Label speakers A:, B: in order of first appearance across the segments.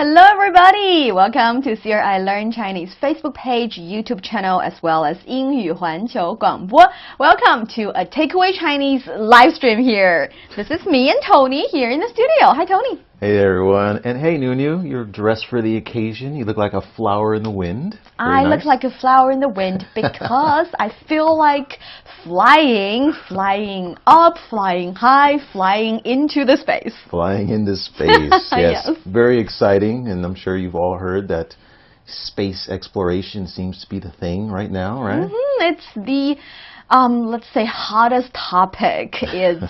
A: Hello everybody! Welcome to CRI Learn Chinese Facebook page, YouTube channel, as well as 英语环球广播. Welcome to a Takeaway Chinese live stream here. This is me and Tony here in the studio. Hi Tony.
B: Hey there, everyone. And hey, Niuniu, you're dressed for the occasion. You look like a flower in the wind.
A: I look like a flower in the wind because I feel like flying up, flying high, flying into the space.
B: Flying into space, yes.
A: Yes.
B: Very exciting, and I'm sure you've all heard that space exploration seems to be the thing right now, right?
A: It's the let's say hottest topic. It's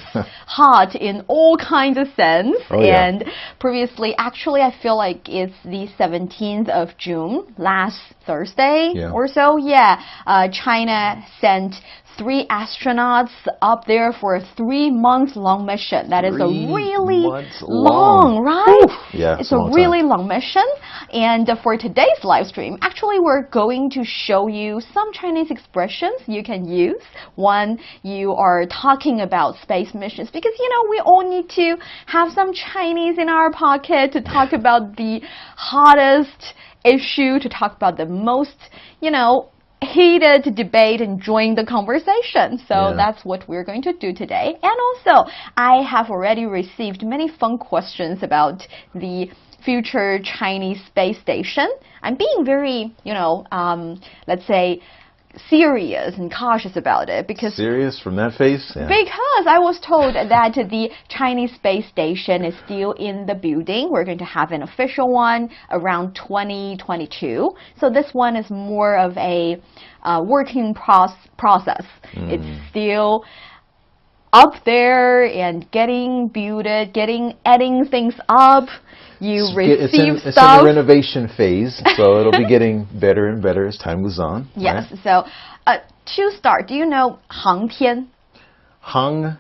A: hot in all kinds of sense.
B: Oh, yeah.
A: And previously, actually, I feel like it's the 17th of June, last Thursday or so. Yeah, China sent 3 astronauts up there for a 3-month-long mission. That is a really long, right?
B: Oof. Yeah,
A: it's a really long mission. And for today's live stream, actually, we're going to show you some Chinese expressions you can use when you are talking about space missions. Because, you know, we all need to have some Chinese in our pocket to talk about the hottest issue, to talk about the most, you know, heated debate and join the conversation. So that's what we're going to do today. And also, I have already received many fun questions about the future Chinese space station. I'm being very, you know, let's say, serious and cautious about it because
B: serious from that face? Yeah.
A: Because I was told that the Chinese space station is still in the building. We're going to have an official one around 2022. So this one is more of a working process. It's still up there and getting built, adding things up. You receive
B: it's
A: stuff.
B: in the renovation phase, so it'll be getting better and better as time goes on.
A: Yes.
B: Right?
A: So, to start, do you know 航天?
B: 航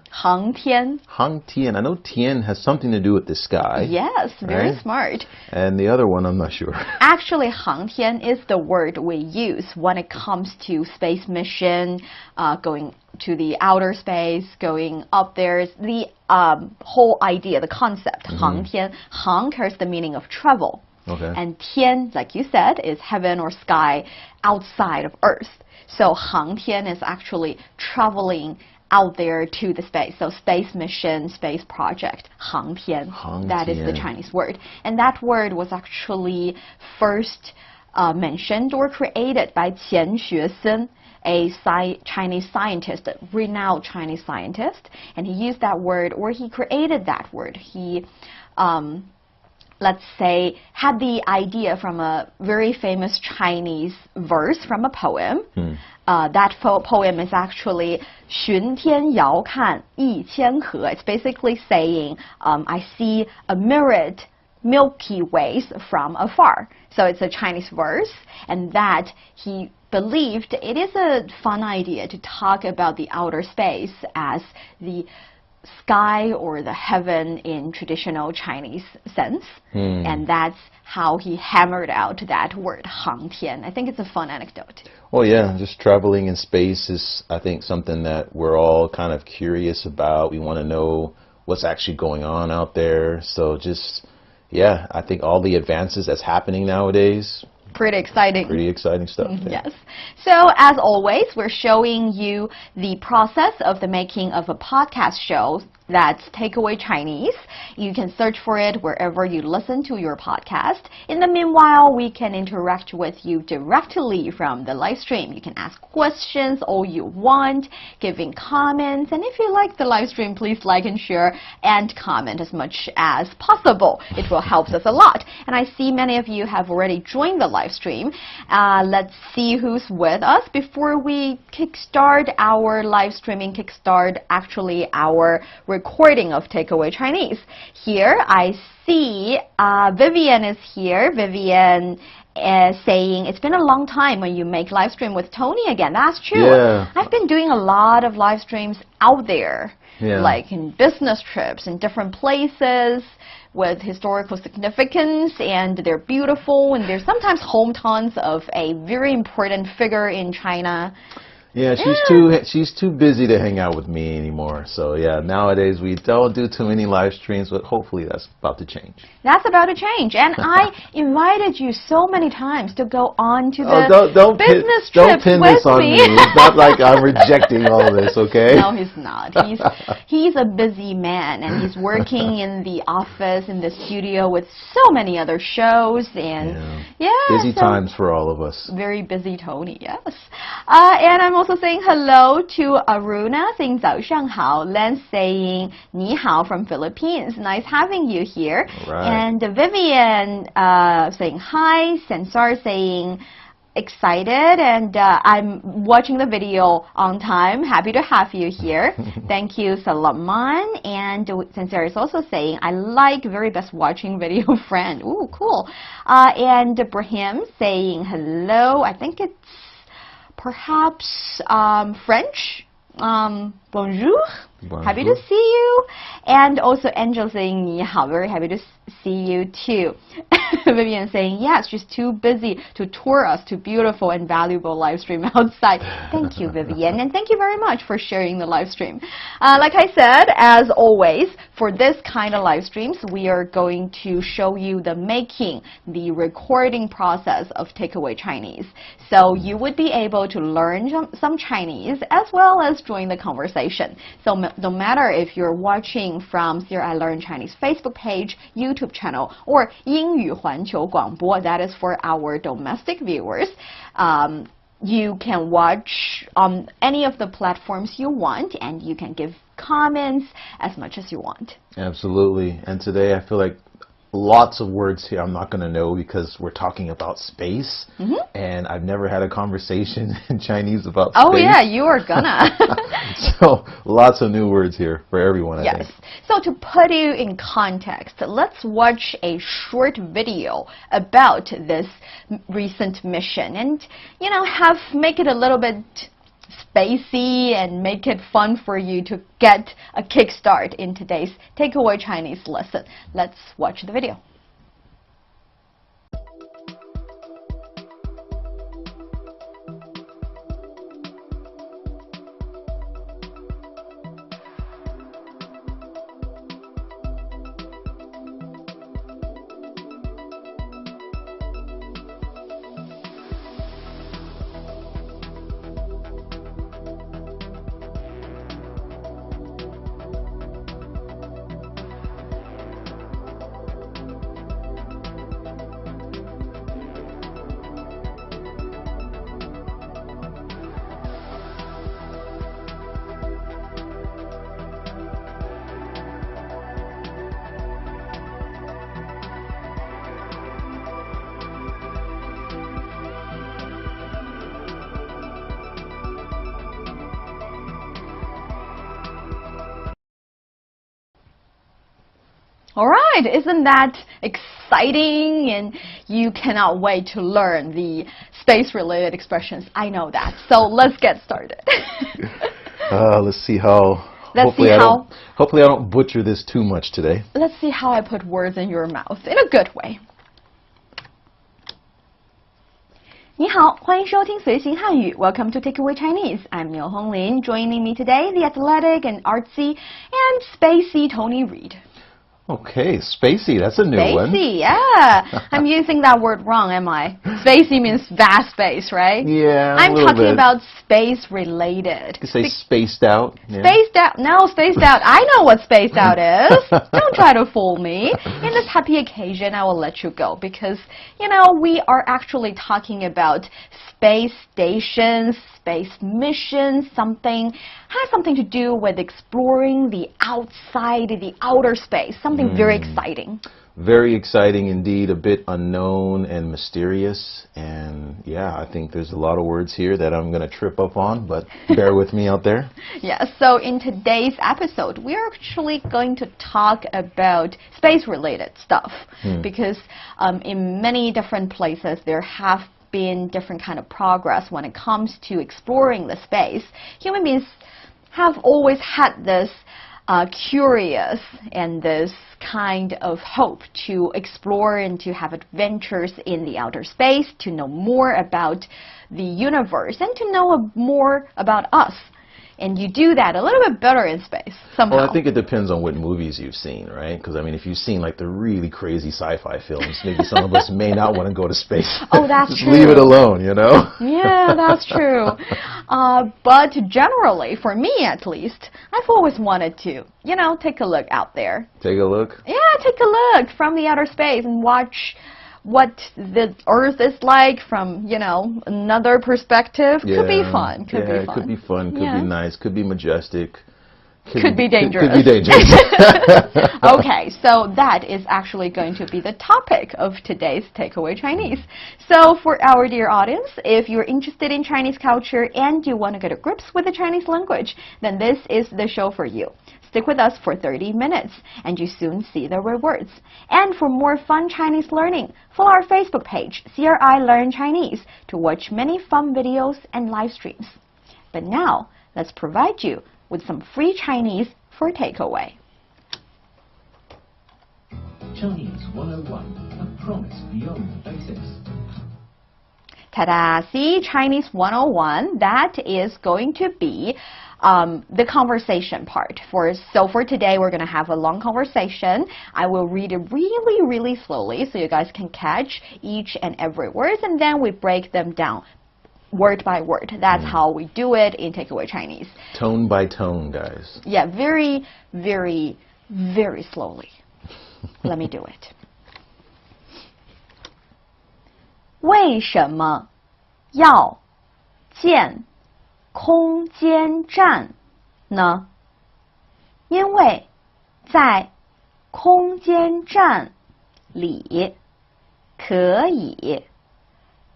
B: 天. I know Tian has something to do with the sky.
A: Yes, very smart.
B: And the other one, I'm not sure. Actually,
A: 航天 is the word we use when it comes to space mission, going to the outer space, going up there. The whole idea, the concept, 航天. 航 carries the meaning of travel.
B: Okay.
A: And 天, like you said, is heaven or sky outside of Earth. So 航天 is actually traveling out there to the space. So space mission, space project, 航天. That is the Chinese word. And that word was actually first mentioned or created by Qian Xuesen, a Chinese scientist, a renowned Chinese scientist. And he used that word, or he created that word. He let's say, had the idea from a very famous Chinese verse from a poem. That poem is actually 巡天遥看一千河. It's basically saying, I see a myriad Milky Ways from afar. So it's a Chinese verse, and that he believed it is a fun idea to talk about the outer space as the sky or the heaven in traditional Chinese sense. And that's how he hammered out that word 航天. I think it's a fun anecdote.
B: Well, yeah, just traveling in space is, I think, something that we're all kind of curious about. We want to know what's actually going on out there. So just, yeah, I think all the advances that's happening nowadays,
A: pretty exciting.
B: Pretty exciting stuff.
A: Yes. So, as always, we're showing you the process of the making of a podcast show. That's Takeaway Chinese. You can search for it wherever you listen to your podcast. In the meanwhile, we can interact with you directly from the live stream. You can ask questions all you want, giving comments. And if you like the live stream, please like and share and comment as much as possible. It will help us a lot. And I see many of you have already joined the live stream. Let's see who's with us before we kickstart our live streaming, actually our recording of Takeaway Chinese. Here I see Vivian is here. Vivian is saying, it's been a long time when you make live stream with Tony again. That's true.
B: Yeah.
A: I've been doing a lot of live streams out there, like in business trips in different places with historical significance, and they're beautiful, and they're sometimes hometowns of a very important figure in China.
B: Yeah, she's too busy to hang out with me anymore. So yeah, nowadays we don't do too many live streams, but hopefully that's about to change.
A: That's about to change. And I invited you so many times to go on to the business
B: don't
A: trips
B: pin
A: with
B: this on
A: me.
B: It's not like I'm rejecting all of this, okay?
A: No, he's not. He's a busy man, and he's working in the office, in the studio with so many other shows, and
B: busy times for all of us.
A: Very busy Tony, yes. And I'm also saying hello to Aruna saying 早上好, Len saying 你好 from Philippines. Nice having you here.
B: Right.
A: And Vivian saying hi, Sensar saying excited, and I'm watching the video on time. Happy to have you here. Thank you, Salaman. And Sensar is also saying, I like very best watching video friend. Ooh, cool. And Ibrahim saying hello. I think it's perhaps French. Bonjour. Happy to see you. And also Angel saying 你好, very happy to see you too. Vivian saying yes, she's too busy to tour us to beautiful and valuable live stream outside. Thank you, Vivian, and thank you very much for sharing the live stream. Like I said, as always, for this kind of live streams, we are going to show you the making, the recording process of Takeaway Chinese. So you would be able to learn some Chinese as well as join the conversation. So no matter if you're watching from Here I Learn Chinese Facebook page, YouTube channel, or 英语环球广播, that is for our domestic viewers. You can watch on any of the platforms you want, and you can give comments as much as you want.
B: Absolutely. And today I feel like lots of words here I'm not going to know because we're talking about space, and I've never had a conversation in Chinese about space.
A: Oh yeah, you are gonna.
B: So lots of new words here for everyone, I think.
A: So to put you in context, let's watch a short video about this recent mission, and make it a little bit spacey and make it fun for you to get a kickstart in today's Takeaway Chinese lesson. Let's watch the video. All right, isn't that exciting? And you cannot wait to learn the space-related expressions. I know that. So let's get started.
B: Let's see how. Hopefully I don't butcher this too much today.
A: Let's see how I put words in your mouth in a good way. 你好，欢迎收听随行汉语 Welcome to Takeaway Chinese. I'm Miu Honglin. Joining me today, the athletic and artsy and spacey Tony Reed.
B: Okay, spacey, that's a new one.
A: Spacey, yeah. I'm using that word wrong, am I? Spacey means vast space, right?
B: Yeah,
A: I'm talking about space-related.
B: You say spaced out. Yeah.
A: Spaced out. No, spaced out. I know what spaced out is. Don't try to fool me. In this happy occasion, I will let you go because, we are actually talking about space stations, space missions, has something to do with exploring the outside, the outer space, something very exciting.
B: Very exciting indeed, a bit unknown and mysterious. And yeah, I think there's a lot of words here that I'm going to trip up on, but bear with me out there.
A: Yeah, so in today's episode, we're actually going to talk about space-related stuff because in many different places there have been different kind of progress when it comes to exploring the space. Human beings have always had this curious and this kind of hope to explore and to have adventures in the outer space, to know more about the universe and to know more about us. And you do that a little bit better in space, somehow.
B: Well, I think it depends on what movies you've seen, right? Because, I mean, if you've seen, like, the really crazy sci-fi films, maybe some of us may not want to go to space.
A: Oh, that's
B: Just
A: true.
B: leave it alone, you know?
A: Yeah, that's true. But generally, for me at least, I've always wanted to, you know, take a look out there.
B: Take a look?
A: Yeah, take a look from the outer space and watch what the Earth is like from, you know, another perspective.
B: Yeah.
A: Could be fun. Could be fun.
B: It could be fun. Could
A: Yeah.
B: be nice. Could be majestic.
A: Could be dangerous.
B: Could be dangerous.
A: Okay, so that is actually going to be the topic of today's Takeaway Chinese. So for our dear audience, if you're interested in Chinese culture and you want to get to grips with the Chinese language, then this is the show for you. Stick with us for 30 minutes and you soon see the rewards. And for more fun Chinese learning, follow our Facebook page, CRI Learn Chinese, to watch many fun videos and live streams. But now, let's provide you with some free Chinese for takeaway.
C: Chinese 101, a promise beyond the basics.
A: Ta-da! See, Chinese 101, that is going to be the conversation part. So for today, we're going to have a long conversation. I will read it really, really slowly so you guys can catch each and every word, and then we break them down word by word. That's how we do it in Takeaway Chinese.
B: Tone by tone, guys.
A: Yeah, very, very, very slowly. Let me do it. 为什么要建空间站呢？因为在空间站里可以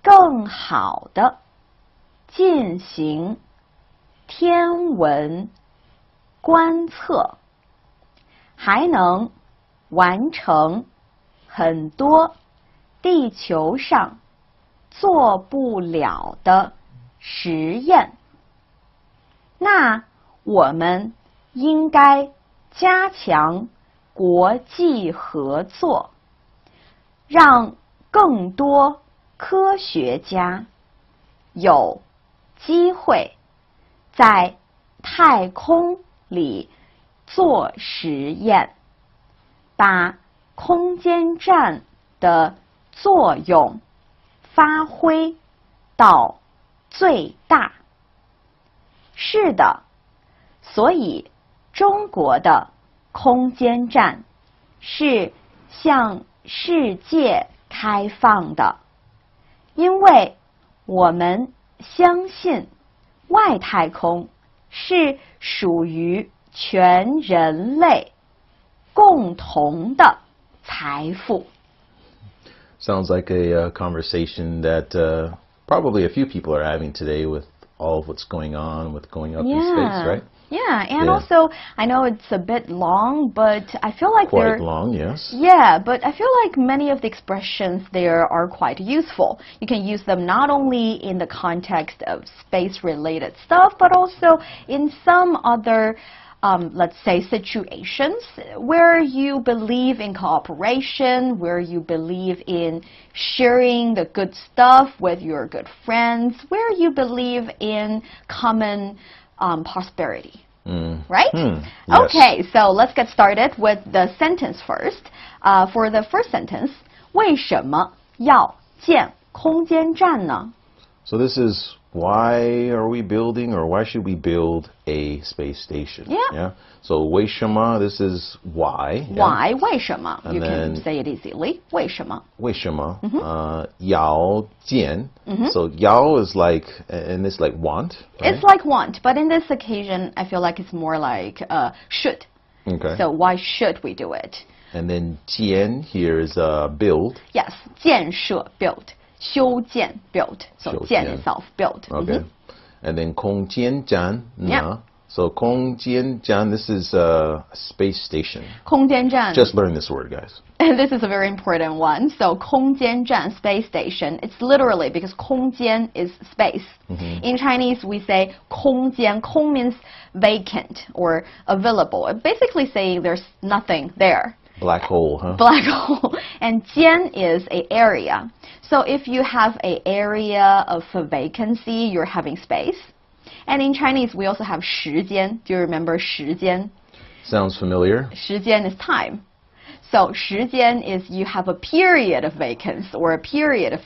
A: 更好地进行天文观测，还能完成很多地球上做不了的实验。那我们应该加强国际合作，让更多科学家有机会在太空里做实验，把空间站的作用发挥到最大。是的，所以中国的空间站是向世界开放的，因为我们相信外太空是属于全人类共同的财富。
B: Sounds like a conversation that probably a few people are having today with all of what's going on with going up in space, right?
A: Yeah, and also I know it's a bit long, but I feel like
B: Quite long, yes.
A: Yeah, but I feel like many of the expressions there are quite useful. You can use them not only in the context of space-related stuff, but also in some other let's say situations where you believe in cooperation, where you believe in sharing the good stuff with your good friends, where you believe in common prosperity. Right?
B: Yes.
A: Okay, so let's get started with the sentence first. For the first sentence, 为什么要建空间站呢?
B: So this is why are we building, or why should we build a space station?
A: Yeah.
B: So 为什么, this is why.
A: Why? 为什么?
B: And
A: You can
B: then-
A: say it easily. 为什么?
B: 为什么? 要建. So 要 is like, and it's like want. Right?
A: It's like want, but in this occasion, I feel like it's more like should.
B: Okay.
A: So why should we do it?
B: And then 建 here is build.
A: Yes, 建设 build, 修建 build. So
B: 修
A: 建
B: 建
A: itself build.
B: Okay. And then 空间站
A: Yeah.
B: So 空间站, this is a space station.
A: 空间站
B: Just learn this word, guys.
A: And this is a very important one. So 空间站 space station. It's literally because 空间 is space. In Chinese, we say 空间. 空 means vacant or available. Basically saying there's nothing there.
B: Black hole, huh?
A: Black hole. And 间 is a area. So if you have a area of a vacancy, you're having space. And in Chinese, we also have 时间. Do you remember 时间?
B: Sounds familiar.
A: 时间 is time. So 时间 is you have a period of vacancy or a period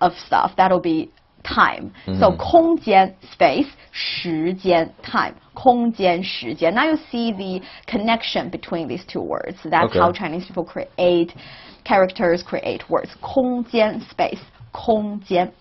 A: of stuff. That'll be time. So 空间 space, 时间 time. 空间时间. Now you see the connection between these two words. That's
B: Okay.
A: how Chinese people create characters, create words. 空间 space, 空间.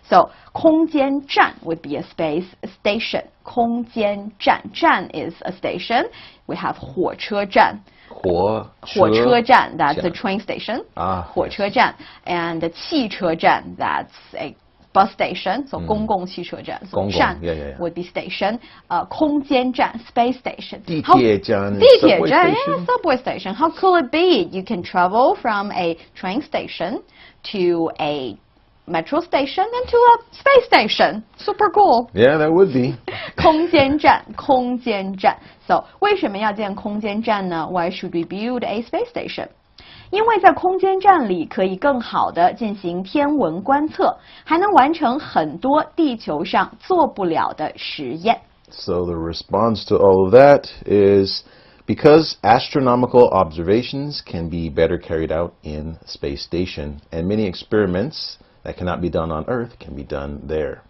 A: So 空间站 would be a space station. 空间站 站 is a station. We have 火车站. 火车站 that's a train station. 火车站 and 汽车站 that's a bus station. So 公共汽车站. So 站 would be station. 空间站 space station.
B: 地铁站
A: 地铁站 subway station. How could it be? You can travel from a train station to a metro station and to a space station. Super cool.
B: Yeah, that would be.
A: 空间站 空间站 So 为什么要建空间站呢? Why should we build a space station? 因为在空间站里可以更好地进行天文观测，还能完成很多地球上做不了的实验。
B: So the response to all of that is because astronomical observations can be better carried out in space station, and many experiments that cannot be done on Earth can be done there.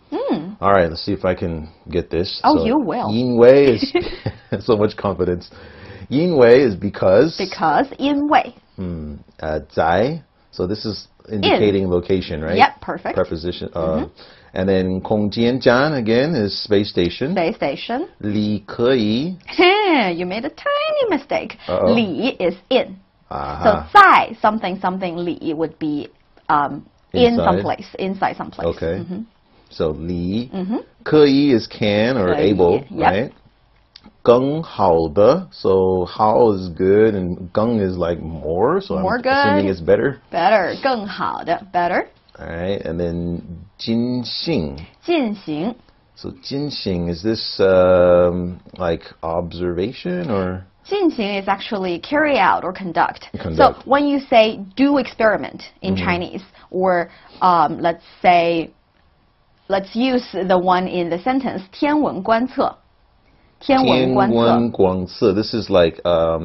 B: All right, let's see if I can get this.
A: Oh,
B: so,
A: you will.
B: 因为 is so much confidence. 因为 is because.
A: Because 因为
B: 在, so this is indicating location, right?
A: Yep, perfect.
B: Preposition. And then 空间站 again is space station.
A: Space station.
B: 里可以
A: You made a tiny mistake. 里 is in. So
B: Aha.
A: 在 something something 里 would be in
B: Inside.
A: some place, inside some place.
B: Okay. So 里可以 is can or
A: 可以
B: able,
A: yep.
B: right? 更好的, so how is good and 更 is like more, so
A: More
B: I'm
A: good.
B: assuming it's better.
A: Better 更好的 better.
B: All right, and then 进行.
A: 进行
B: So 进行, is this like observation or?
A: 进行 is actually carry out or conduct.
B: Conduct.
A: So when you say do experiment in Chinese, or let's say, let's use the one in the sentence 天文观测. 天文观测.
B: 天文观测, this is like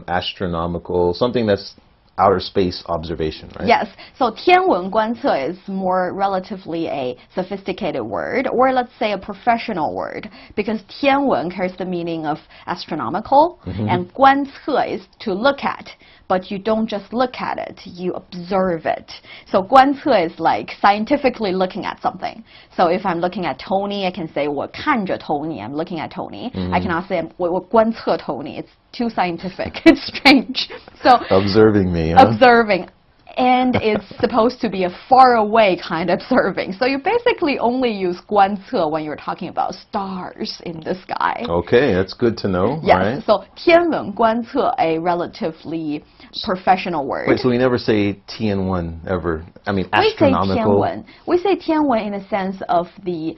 B: astronomical, something that's outer space observation, right?
A: Yes. So 天文观测 is more relatively a sophisticated word, or let's say a professional word, because 天文 carries the meaning of astronomical, and 观测 is to look at. But you don't just look at it, you observe it. So 观测 is like scientifically looking at something. So if I'm looking at Tony, I can say 我看着 Tony, I'm looking at Tony. I cannot say 我观测 Tony. It's too scientific. It's strange. So
B: Observing me, huh?
A: observing. And it's supposed to be a far away kind of observing. So you basically only use 观测 when you're talking about stars in the sky.
B: Okay, that's good to know.
A: Yes.
B: All right.
A: So 天文观测 a relatively professional word.
B: Wait, so we never say TN1 ever? I mean,
A: we say 天
B: astronomical.
A: 文. We say 天文in the sense of the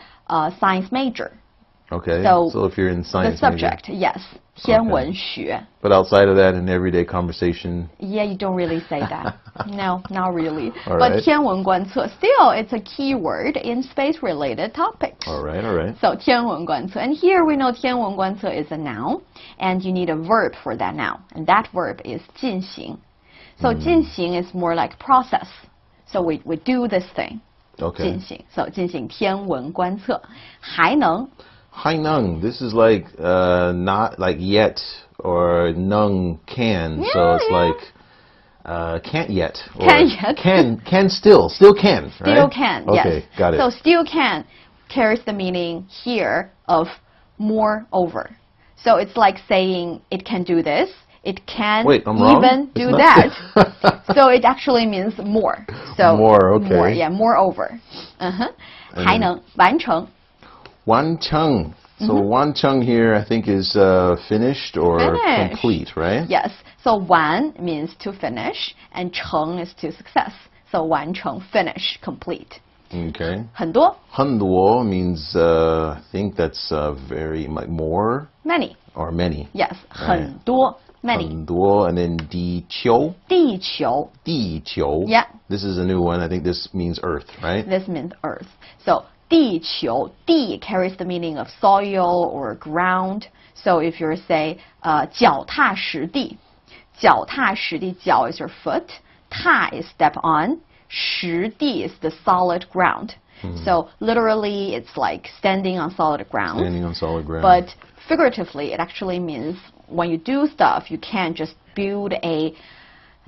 A: science major.
B: Okay.
A: So
B: if you're in
A: The
B: science,
A: subject, yes. 天文学.
B: maybe. But outside of that, in everyday conversation.
A: Yeah, you don't really say that. No, not really.
B: All
A: But
B: right.
A: 天文观测, still, it's a key word in space-related topics.
B: All right, all right.
A: So 天文观测. And here we know 天文观测 is a noun, and you need a verb for that noun. And that verb is 进行. So 进行 is more like process. So we do this thing.
B: Okay.
A: 进行. So 进行天文观测. 还能.
B: Haineng, this is like not like yet or nung can. So it's like can't yet. Or
A: Can't yet.
B: Can still can.
A: Still
B: right?
A: can,
B: Okay,
A: yes.
B: got it.
A: So still can carries the meaning here of moreover. So it's like saying it can do this, it can
B: Wait, I'm wrong?
A: even
B: It's
A: do
B: not-
A: that. So it actually means more. So
B: More, okay.
A: More, yeah, moreover. 还能完成.
B: 完成 So 완청 here, I think, is finished or
A: Finished.
B: complete, right?
A: Yes. So 完 means to finish, and 成 is to success. So 完成 finish, complete.
B: Okay.
A: 很多
B: 很多 means, I think that's very like more
A: many.
B: or many.
A: Yes.
B: Right.
A: 很多 many.
B: 很多 and then 地球.
A: 地球
B: 地球.
A: Yeah.
B: This is a new one. I think this means Earth, right?
A: This means earth. So 地球 地 carries the meaning of soil or ground. So if you're say 脚踏实地, 脚踏实地, 脚 is your foot, 踏 is step on, 实地 is the solid ground. So literally it's like standing on solid ground.
B: Standing on solid ground.
A: But figuratively it actually means when you do stuff you can't just build a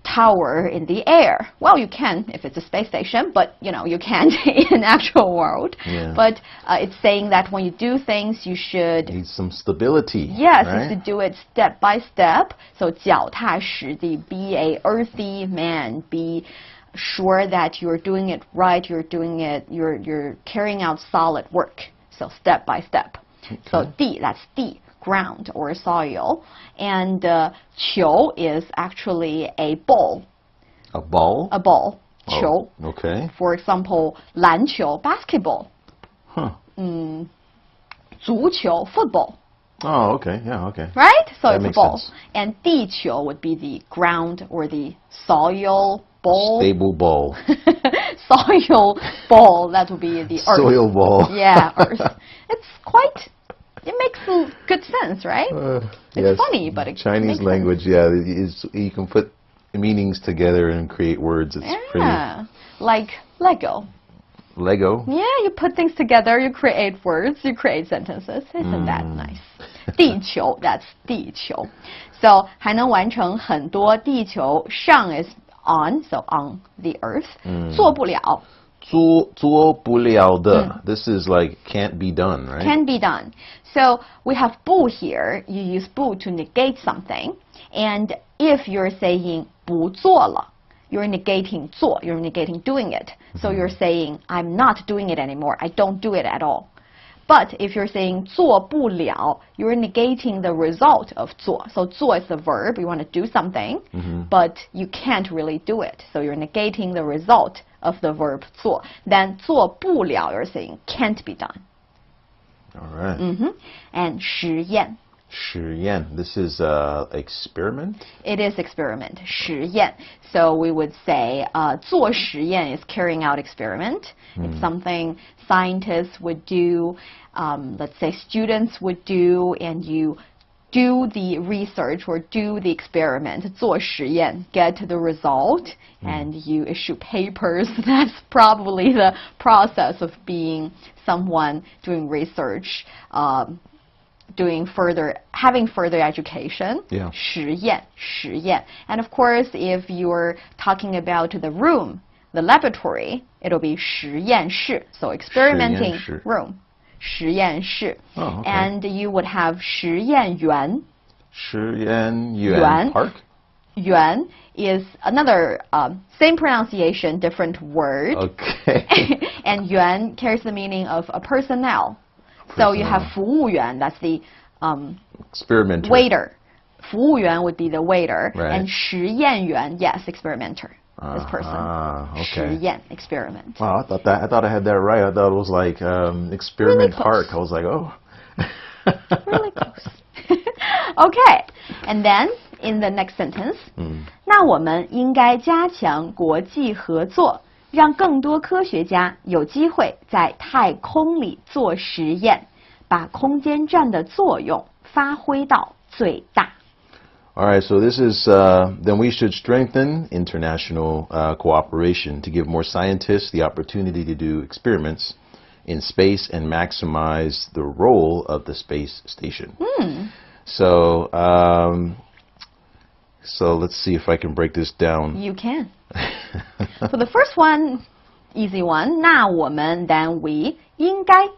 A: tower in the air. Well, you can if it's a space station, but you know, you can't in actual world.
B: Yeah.
A: But it's saying that when you do things, you should
B: Need some stability.
A: yes,
B: right?
A: you should do it step by step. So 脚踏实地, be a earthy man, be sure that you're doing it right, you're carrying out solid work. So step by step. So 地, that's 地, ground or soil, and 球 is actually a ball.
B: A ball?
A: A ball.
B: Oh,
A: 球.
B: okay.
A: For example, 篮球 basketball.
B: Huh.
A: 足球 football.
B: Oh, okay. Yeah, okay.
A: Right? So
B: That
A: it's a
B: makes
A: ball.
B: sense.
A: And 地球 would be the ground or the soil ball.
B: Stable ball.
A: Soil ball, that would be the earth.
B: Soil ball.
A: Yeah, earth. It makes good sense, right? It's funny, but it
B: Chinese
A: makes
B: language, yeah, you can put meanings together and create words. It's
A: sense.
B: pretty
A: Yeah, like Lego.
B: Lego.
A: Yeah, you put things together, you create words, you create sentences. Isn't that nice? 地球, that's 地球. So 还能完成很多地球上 is on, so on the earth. 做不了
B: 做不了的. This is like can't be done, right?
A: can be done. So we have 不 here. You use 不 to negate something. And if you're saying 不做了, you're negating 做, you're negating doing it. So you're saying I'm not doing it anymore. I don't do it at all. But if you're saying 做不了, you're negating the result of 做. So 做 is the verb. You want to do something, but you can't really do it. So you're negating the result of the verb 做. Then 做不了, you're saying can't be done.
B: All right.
A: And 实验.
B: 实验. This is experiment.
A: It is experiment. 实验. So we would say 做实验 is carrying out experiment. It's something scientists would do, let's say students would do, and you do the research or do the experiment, 做实验, get the result, and you issue papers. That's probably the process of being someone doing research, having further education.
B: Yeah.
A: 实验. And of course, if you're talking about the room, the laboratory, it'll be 实验室. So experimenting
B: 实验室.
A: room. 实验室.
B: Oh, okay.
A: And you would have 实验园.
B: 实验园
A: Yuan.
B: Park.
A: 园 is another same pronunciation, different word.
B: Okay.
A: And yuan carries the meaning of a personnel. So you have 服务员, that's the
B: Experimenter.
A: waiter. 服务员 would be the waiter.
B: Right.
A: And 实验员, yes, experimenter. This person.
B: Okay.
A: 实验, experiment.
B: Wow, I thought I had that right. I thought it was like experiment
A: Really close.
B: park. I was like, oh.
A: Really close. Okay. And then in the next sentence, 那我们应该加强国际合作，让更多科学家有机会在太空里做实验，把空间站的作用发挥到最大。
B: All right, so this is, then we should strengthen international cooperation to give more scientists the opportunity to do experiments in space and maximize the role of the space station. So, so let's see if I can break this down.
A: You can. So the first one, easy one, 那我们 then we 应该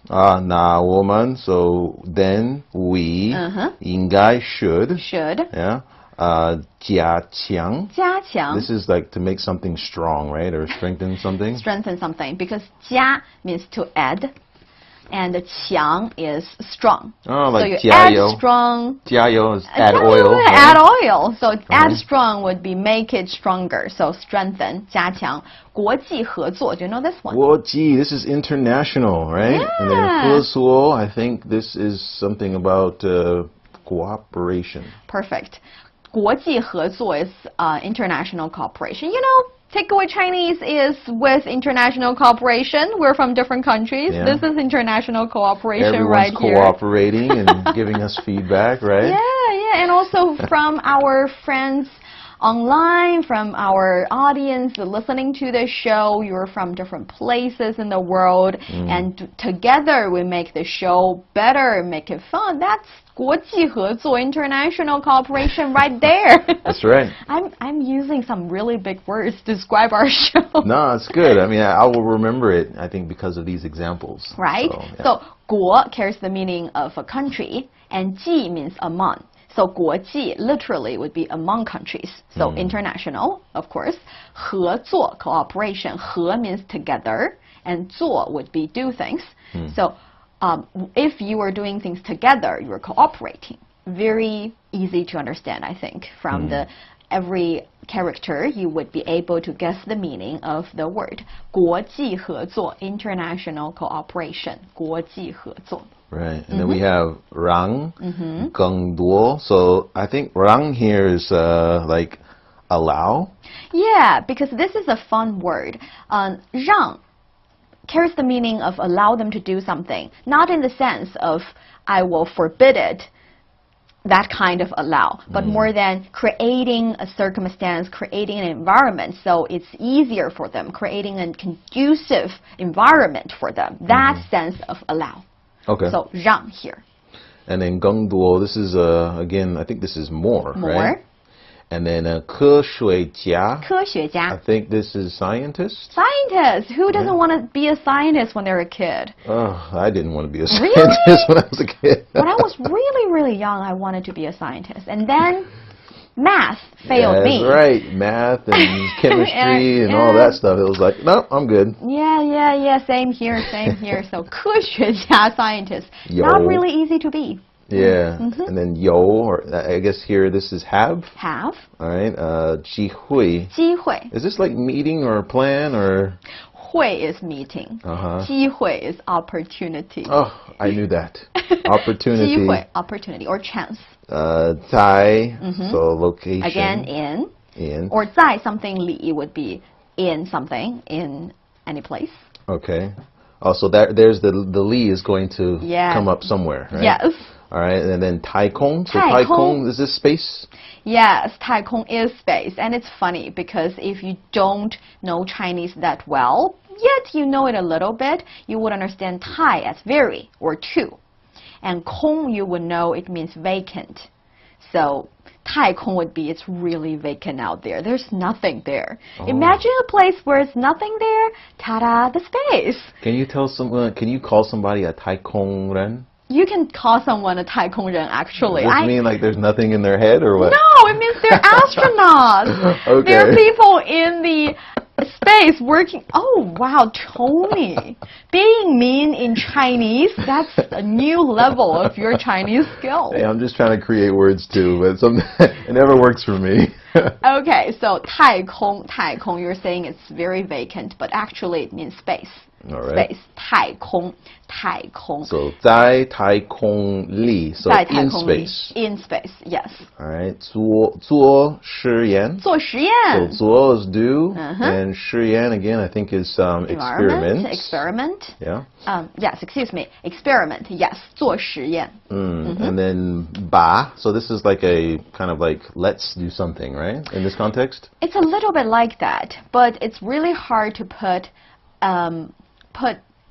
B: 那我们 so then we 应该 should
A: should
B: yeah 加强
A: 加强
B: This is like to make something strong, right, or strengthen something.
A: strengthen something because 加 means to add. And 强 is strong.
B: Oh, like
A: so you
B: 加油.
A: add strong.
B: 加油 is add oil.
A: Add oil. So add strong would be make it stronger. So strengthen, 加强. 国际合作. Do you know this one?
B: 国际, this is international, right?
A: Yeah.
B: And then 合作, I think this is something about cooperation.
A: Perfect. 国际合作 is international cooperation. You know, takeaway Chinese is with international cooperation. We're from different countries.
B: Yeah.
A: This is international cooperation.
B: Everyone's
A: right here.
B: cooperating and giving us feedback, right?
A: Yeah, and also from our friends online, from our audience listening to the show. You're from different places in the world, and together we make the show better, make it fun. That's 国际合作, international cooperation right there.
B: That's right.
A: I'm using some really big words to describe our show.
B: No, it's good. I mean, I will remember it, I think, because of these examples.
A: Right? So, 国 carries the meaning of a country, and 际 means among. So 国际 literally would be among countries. So international, of course. 合作, cooperation. 合 means together, and 作 would be do things. So if you are doing things together, you're cooperating. Very easy to understand, I think. From every character, you would be able to guess the meaning of the word. 国际合作, international cooperation. 国际合作.
B: Right, and then we have 让, 更多. So I think 让 here is like allow.
A: Yeah, because this is a fun word. 让 carries the meaning of allow them to do something, not in the sense of I will forbid it, that kind of allow, but more than creating a circumstance, creating an environment so it's easier for them, creating a conducive environment for them. That sense of allow.
B: Okay.
A: So 让 here.
B: And then 更多, this is again, I think this is more,
A: More.
B: right? And then 科学家,
A: 科学家.
B: I think this is scientist.
A: Scientist. Who doesn't want to be a scientist when they're a kid?
B: Oh, I didn't want to be a
A: Really?
B: scientist when I was a kid.
A: When I was really, really young, I wanted to be a scientist. And then math failed me.
B: That's right. Math and chemistry and all that stuff. It was like, no, I'm good.
A: Yeah. Same here. So 科学家, scientist.
B: Yo.
A: Not really easy to be.
B: Yeah. And then 有, or I guess here this is have.
A: Have.
B: All right. 机会.
A: 机会.
B: Is this like meeting or plan or?
A: 会 is meeting. 机会 is opportunity.
B: Oh, I knew that. Opportunity.
A: 机会, opportunity or chance.
B: 在, so location.
A: Again, in. Or 在 something 里 would be in something, in any place.
B: Okay. Oh, so there's the li is going to come up somewhere, right?
A: Yes.
B: All right, and then 太空. So
A: 太空,
B: 太空, is this space?
A: Yes, 太空 is space. And it's funny because if you don't know Chinese that well, yet you know it a little bit, you would understand 太 as very or to. And 空, you would know it means vacant. So 太空 would be it's really vacant out there. There's nothing there. Imagine a place where it's nothing there. Ta-da, the space.
B: Can you tell someone? Can you call somebody a 太空人?
A: You can call someone a 太空人, actually.
B: Does it mean like there's nothing in their head or what?
A: No, it means they're astronauts.
B: Okay.
A: They're people in the space working. Oh, wow, Tony. Being mean in Chinese, that's a new level of your Chinese skills.
B: Hey, I'm just trying to create words too, but it never works for me.
A: Okay, so 太空, you're saying it's very vacant, but actually it means space.
B: All right.
A: Space, 太空.
B: So 在太空里, so
A: 在太
B: in
A: 空里,
B: space.
A: in space, yes.
B: All right. 做实验.
A: 做实验.
B: So 做 is do, and 实验again I think is experiment.
A: Experiment.
B: Yeah.
A: Yes, excuse me. Experiment, yes. 做实验.
B: And then 把, so this is like a kind of like let's do something, right? In this context?
A: It's a little bit like that, but it's really hard to put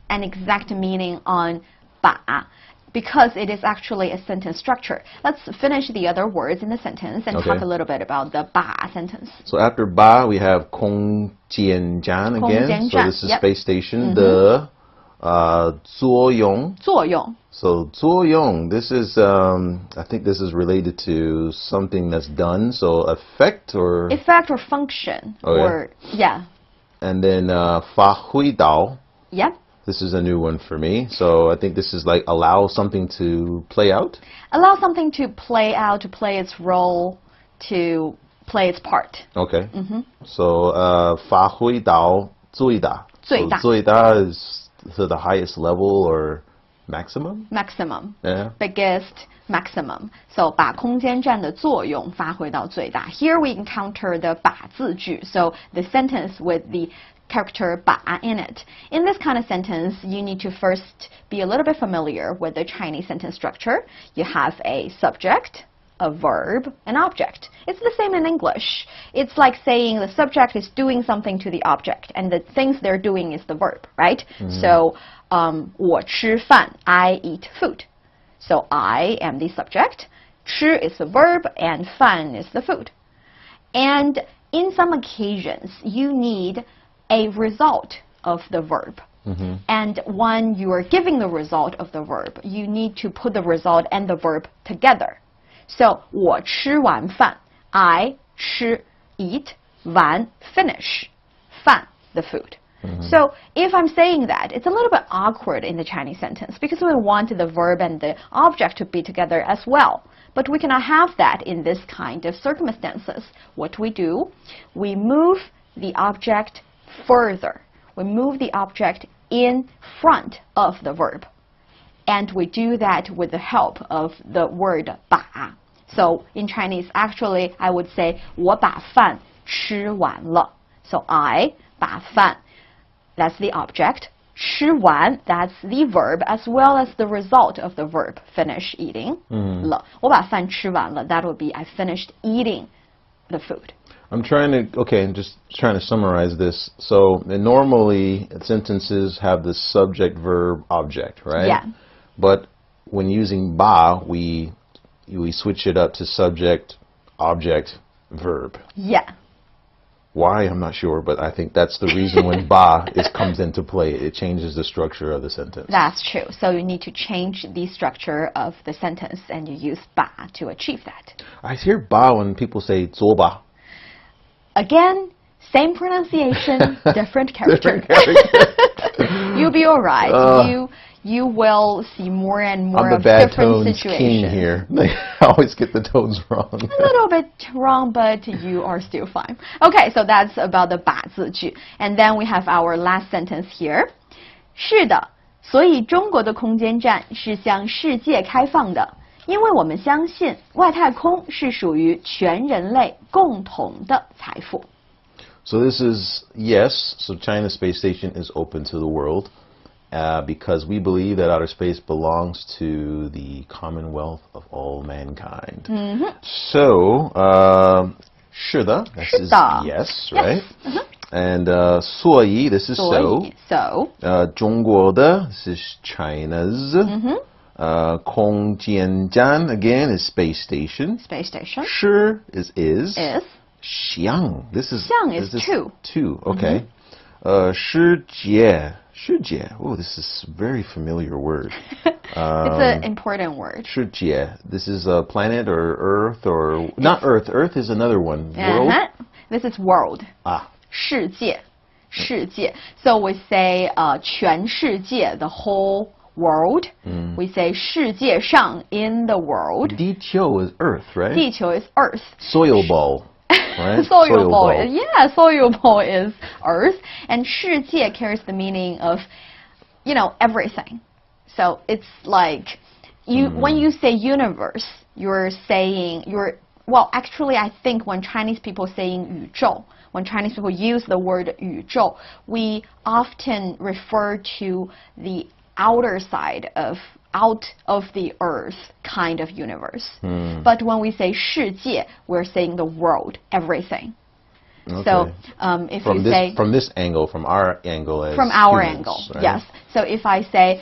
A: an exact meaning on 把 because it is actually a sentence structure. Let's finish the other words in the sentence and talk a little bit about the 把 sentence.
B: So after 把 we have 空间站 again. So this is space station. The 作用.
A: 作用.
B: So 作用, this is I think this is related to something that's done. So effect or
A: function.
B: Okay.
A: Or yeah.
B: And then 发挥到.
A: Yep.
B: This is a new one for me. So I think this is like allow something to play out.
A: Allow something to play out, to play its role, to play its part.
B: Okay. So 发挥到最大.
A: 最大.
B: So 最大 is to the highest level or maximum?
A: Maximum.
B: Yeah.
A: Biggest, maximum. So 把空间站的作用发挥到最大. Here we encounter the 把字句. So the sentence with the character 把 in it. In this kind of sentence, you need to first be a little bit familiar with the Chinese sentence structure. You have a subject, a verb, an object. It's the same in English. It's like saying the subject is doing something to the object, and the things they're doing is the verb, right? So, 我吃饭, I eat food. So I am the subject, 吃 is the verb, and 饭 is the food. And in some occasions, you need a result of the verb. And when you are giving the result of the verb, you need to put the result and the verb together. So 我吃完饭, I 吃 eat, 完 finish, 饭 the food. So if I'm saying that, it's a little bit awkward in the Chinese sentence because we want the verb and the object to be together as well. But we cannot have that in this kind of circumstances. What do? We move the object further. We move the object in front of the verb. And we do that with the help of the word 把. So in Chinese, actually, I would say 我把饭吃完了. So I 把饭, that's the object. 吃完, that's the verb as well as the result of the verb, finish eating. 了,我把饭吃完了, that would be I finished eating the food.
B: I'm just trying to summarize this. So normally sentences have the subject, verb, object, right?
A: Yeah.
B: But when using 把, we switch it up to subject, object, verb.
A: Yeah.
B: Why, I'm not sure, but I think that's the reason when 把 comes into play. It changes the structure of the sentence.
A: That's true. So you need to change the structure of the sentence and you use 把 to achieve that.
B: I hear 把 when people say 做吧.
A: Again, same pronunciation, different character. You'll be all right. You will see more and more
B: I'm
A: of
B: the bad
A: different
B: tones
A: situations.
B: king here. I always get the tones wrong.
A: A little bit wrong, but you are still fine. Okay, so that's about the 把字句. And then we have our last sentence here. 是的，所以中国的空间站是向世界开放的，因为我们相信外太空是属于全人类共同的财富。
B: So this is yes. So China Space Station is open to the world because we believe that outer space belongs to the commonwealth of all mankind. So 是的, this is yes, right? And 所以 this is so.
A: So.
B: 中国的 this is China's. 空间站 again is space station.
A: Space station.
B: 是 is.
A: Is.
B: 向 this is.
A: 向 is two.
B: Two, okay. 世界 oh, this is a very familiar word.
A: It's an important word.
B: 世界 this is a planet or Earth or not Earth. Earth is another one. World.
A: This is world. 世界 So we say 全世界 the whole world. We say 世界上 in the world.
B: 地球 is Earth, right?
A: 地球 is Earth.
B: Soil ball. Right?
A: Soil ball. Yeah, soil ball is Earth. And 世界 carries the meaning of, everything. So it's like, when you say universe, you're saying, well, actually, I think when Chinese people saying 宇宙, when Chinese people use the word 宇宙, we often refer to the outer side out of the earth kind of universe. But when we say 世界, we're saying the world, everything.
B: Okay.
A: So if you say
B: from this angle, from our angle as
A: from our
B: humans,
A: angle,
B: right?
A: yes. So if I say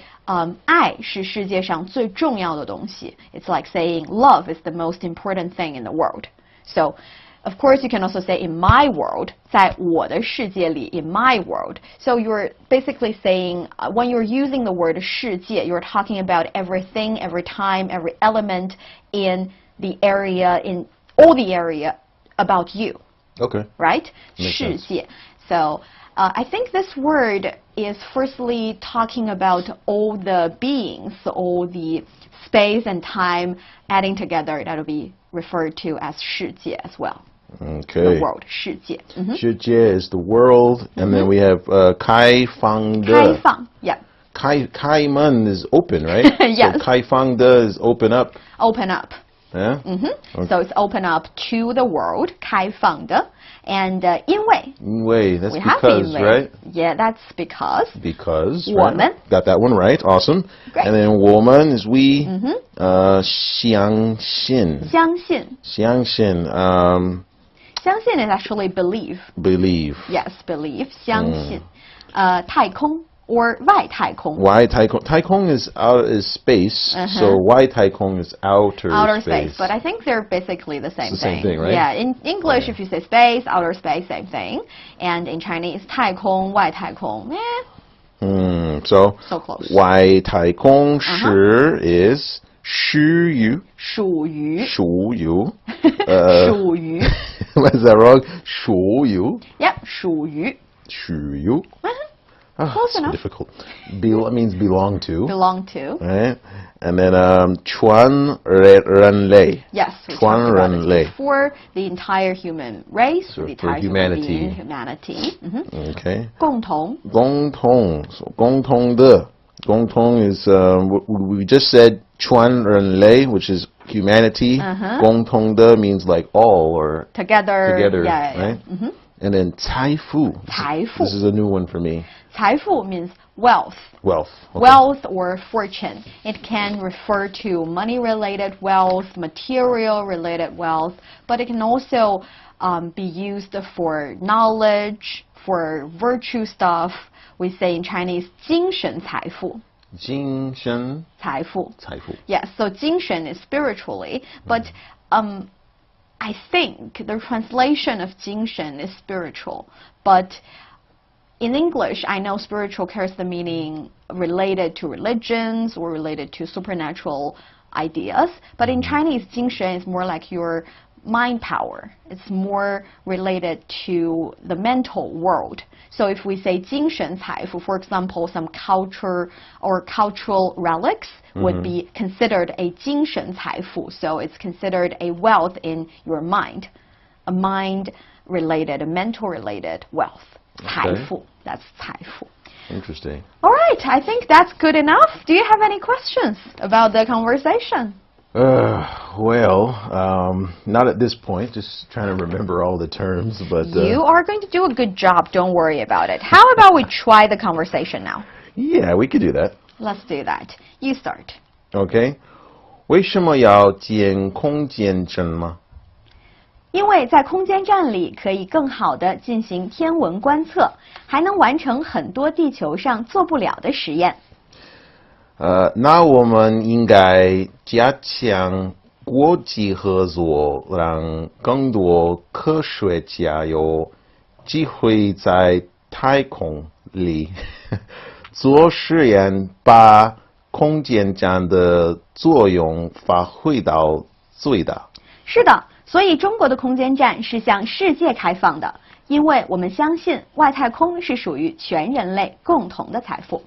A: 爱是世界上最重要的东西, it's like saying love is the most important thing in the world. So of course, you can also say in my world, 在我的世界里, in my world. So you're basically saying, when you're using the word 世界, you're talking about everything, every time, every element in the area, in all the area about you.
B: Okay.
A: Right?
B: Makes
A: 世界. So I think this word is firstly talking about all the beings, all the space and time adding together. That'll be referred to as 世界 as well.
B: Okay.
A: The world, 世界.
B: 世界 is the world, and then we have 开放的.
A: 开放, yeah.
B: 开门 is open, right?
A: Yes.
B: So 开放的 is open up.
A: Open up.
B: Yeah?
A: Okay. So it's open up to the world, 开放的. And 因为
B: that's
A: we have
B: because,
A: 因为
B: right?
A: Yeah, that's because.
B: Because,
A: 我们
B: right? Got that one right. Awesome.
A: Great.
B: And then 我们 is we. 相信.
A: 相信.
B: 相信.
A: 相信 is actually believe.
B: Believe.
A: Yes, believe. 相信. 太空 or 外太空.
B: 外太空. 太空 is space, so 外太空 is outer
A: space. But I think they're basically the same
B: it's the same thing, right?
A: Yeah, in English, if you say space, outer space, same thing. And in Chinese, 太空, 外太空,
B: so
A: close.
B: 外太空是 is 属于.
A: 属于.
B: 属于.
A: 属于.
B: Is that wrong? 属于.
A: Yep, 属于.
B: 属于.
A: Close enough.
B: Difficult. Means belong to.
A: Belong to.
B: Right? And then 全人类.
A: Yes, we
B: 全
A: talked about
B: 人
A: this
B: 类.
A: for the entire human race,
B: So
A: the
B: for
A: entire human
B: humanity.
A: being, humanity.
B: Okay.
A: 共同.
B: 共同. So 共同的. 共同 is we just said 全人类, which is humanity. 共同的 means like all or
A: Together. Yeah,
B: right?
A: Yeah.
B: And then 财富.
A: 财富.
B: This is a new one for me.
A: 财富 means wealth.
B: Wealth. Okay.
A: Wealth or fortune. It can refer to money-related wealth, material-related wealth, but it can also be used for knowledge, for virtue stuff. We say in Chinese, 精神财富.
B: 精神
A: 财富.
B: 财富.
A: Yes, so 精神 is spiritually, but I think the translation of 精神 is spiritual, but in English, I know spiritual carries the meaning related to religions or related to supernatural ideas, but in Chinese, 精神 is more like your mind power. It's more related to the mental world. So if we say 精神财富, for example, some culture or cultural relics would be considered a 精神财富. So it's considered a wealth in your mind, a mind-related, a mental-related wealth. 财富. That's 财富.
B: Interesting.
A: All right, I think that's good enough. Do you have any questions about the conversation?
B: Not at this point. Just trying to remember all the terms, but
A: you are going to do a good job. Don't worry about it. How about we try the conversation now?
B: Yeah, we could do that.
A: Let's do that. You start.
B: Okay. 为什么要建空间站吗？
A: 因为在空间站里可以更好地进行天文观测，还能完成很多地球上做不了的实验。
B: 那我们应该加强国际合作，让更多科学家有机会在太空里做实验，把空间站的作用发挥到最大。是的。所以中国的空间站是向世界开放的，因为我们相信外太空是属于全人类共同的财富。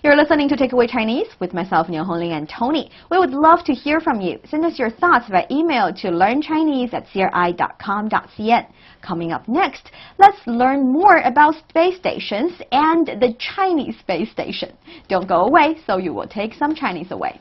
B: You're listening to Takeaway Chinese with myself, Niuniu and Tony. We would love to hear from you. Send us your thoughts by email to learnchinese@cri.com.cn. Coming up next, let's learn more about space stations and the Chinese space station. Don't go away, so you will take some Chinese away.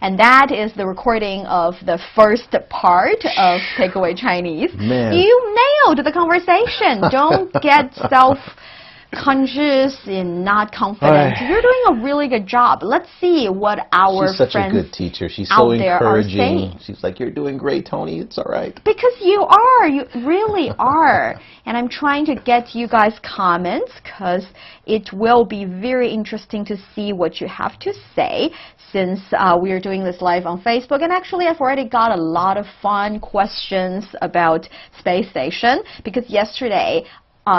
B: And that is the recording of the first part of Takeaway Chinese. Man.
A: You nailed the conversation. Don't get self-conscious and not confident. You're doing a really good job. Let's see what our
B: She's such
A: friends
B: a good teacher. She's so encouraging.
A: Are saying.
B: She's like, you're doing great, Tony. It's all right.
A: Because you are. You really are. And I'm trying to get you guys comments because it will be very interesting to see what you have to say since we are doing this live on Facebook. And actually, I've already got a lot of fun questions about space station because yesterday,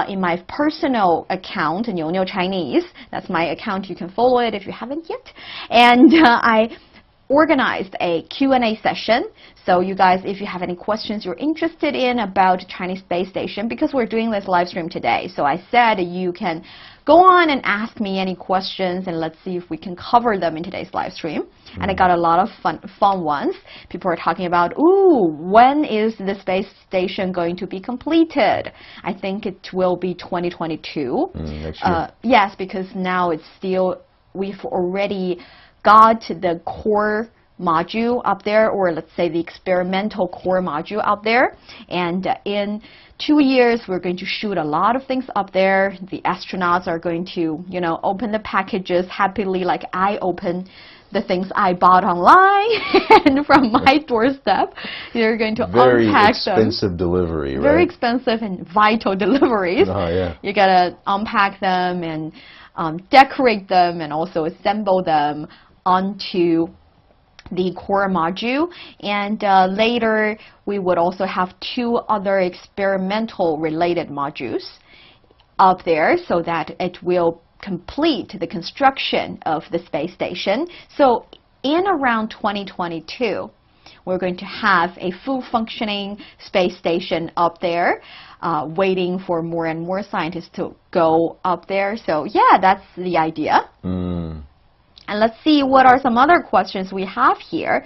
A: in my personal account, Niuniu Chinese, that's my account. You can follow it if you haven't yet. And I organized a Q&A session. So you guys, if you have any questions you're interested in about Chinese space station, because we're doing this live stream today, so I said you can go on and ask me any questions, and let's see if we can cover them in today's live stream. And I got a lot of fun ones. People are talking about, ooh, when is the space station going to be completed? I think it will be 2022.
B: Next year.
A: Yes, because now it's still, we've already got the core module up there, or let's say the experimental core module up there, and in 2 years we're going to shoot a lot of things up there. The astronauts are going to, you know, open the packages happily, like I open the things I bought online and from my doorstep. They're going to unpack them.
B: Very expensive delivery, right?
A: Very expensive and vital deliveries.
B: Oh, yeah.
A: You gotta unpack them and decorate them and also assemble them onto the core module, and later we would also have 2 other experimental related modules up there so that it will complete the construction of the space station. So in around 2022 we're going to have a full functioning space station up there, waiting for more and more scientists to go up there. So yeah, that's the idea. And let's see what are some other questions we have here.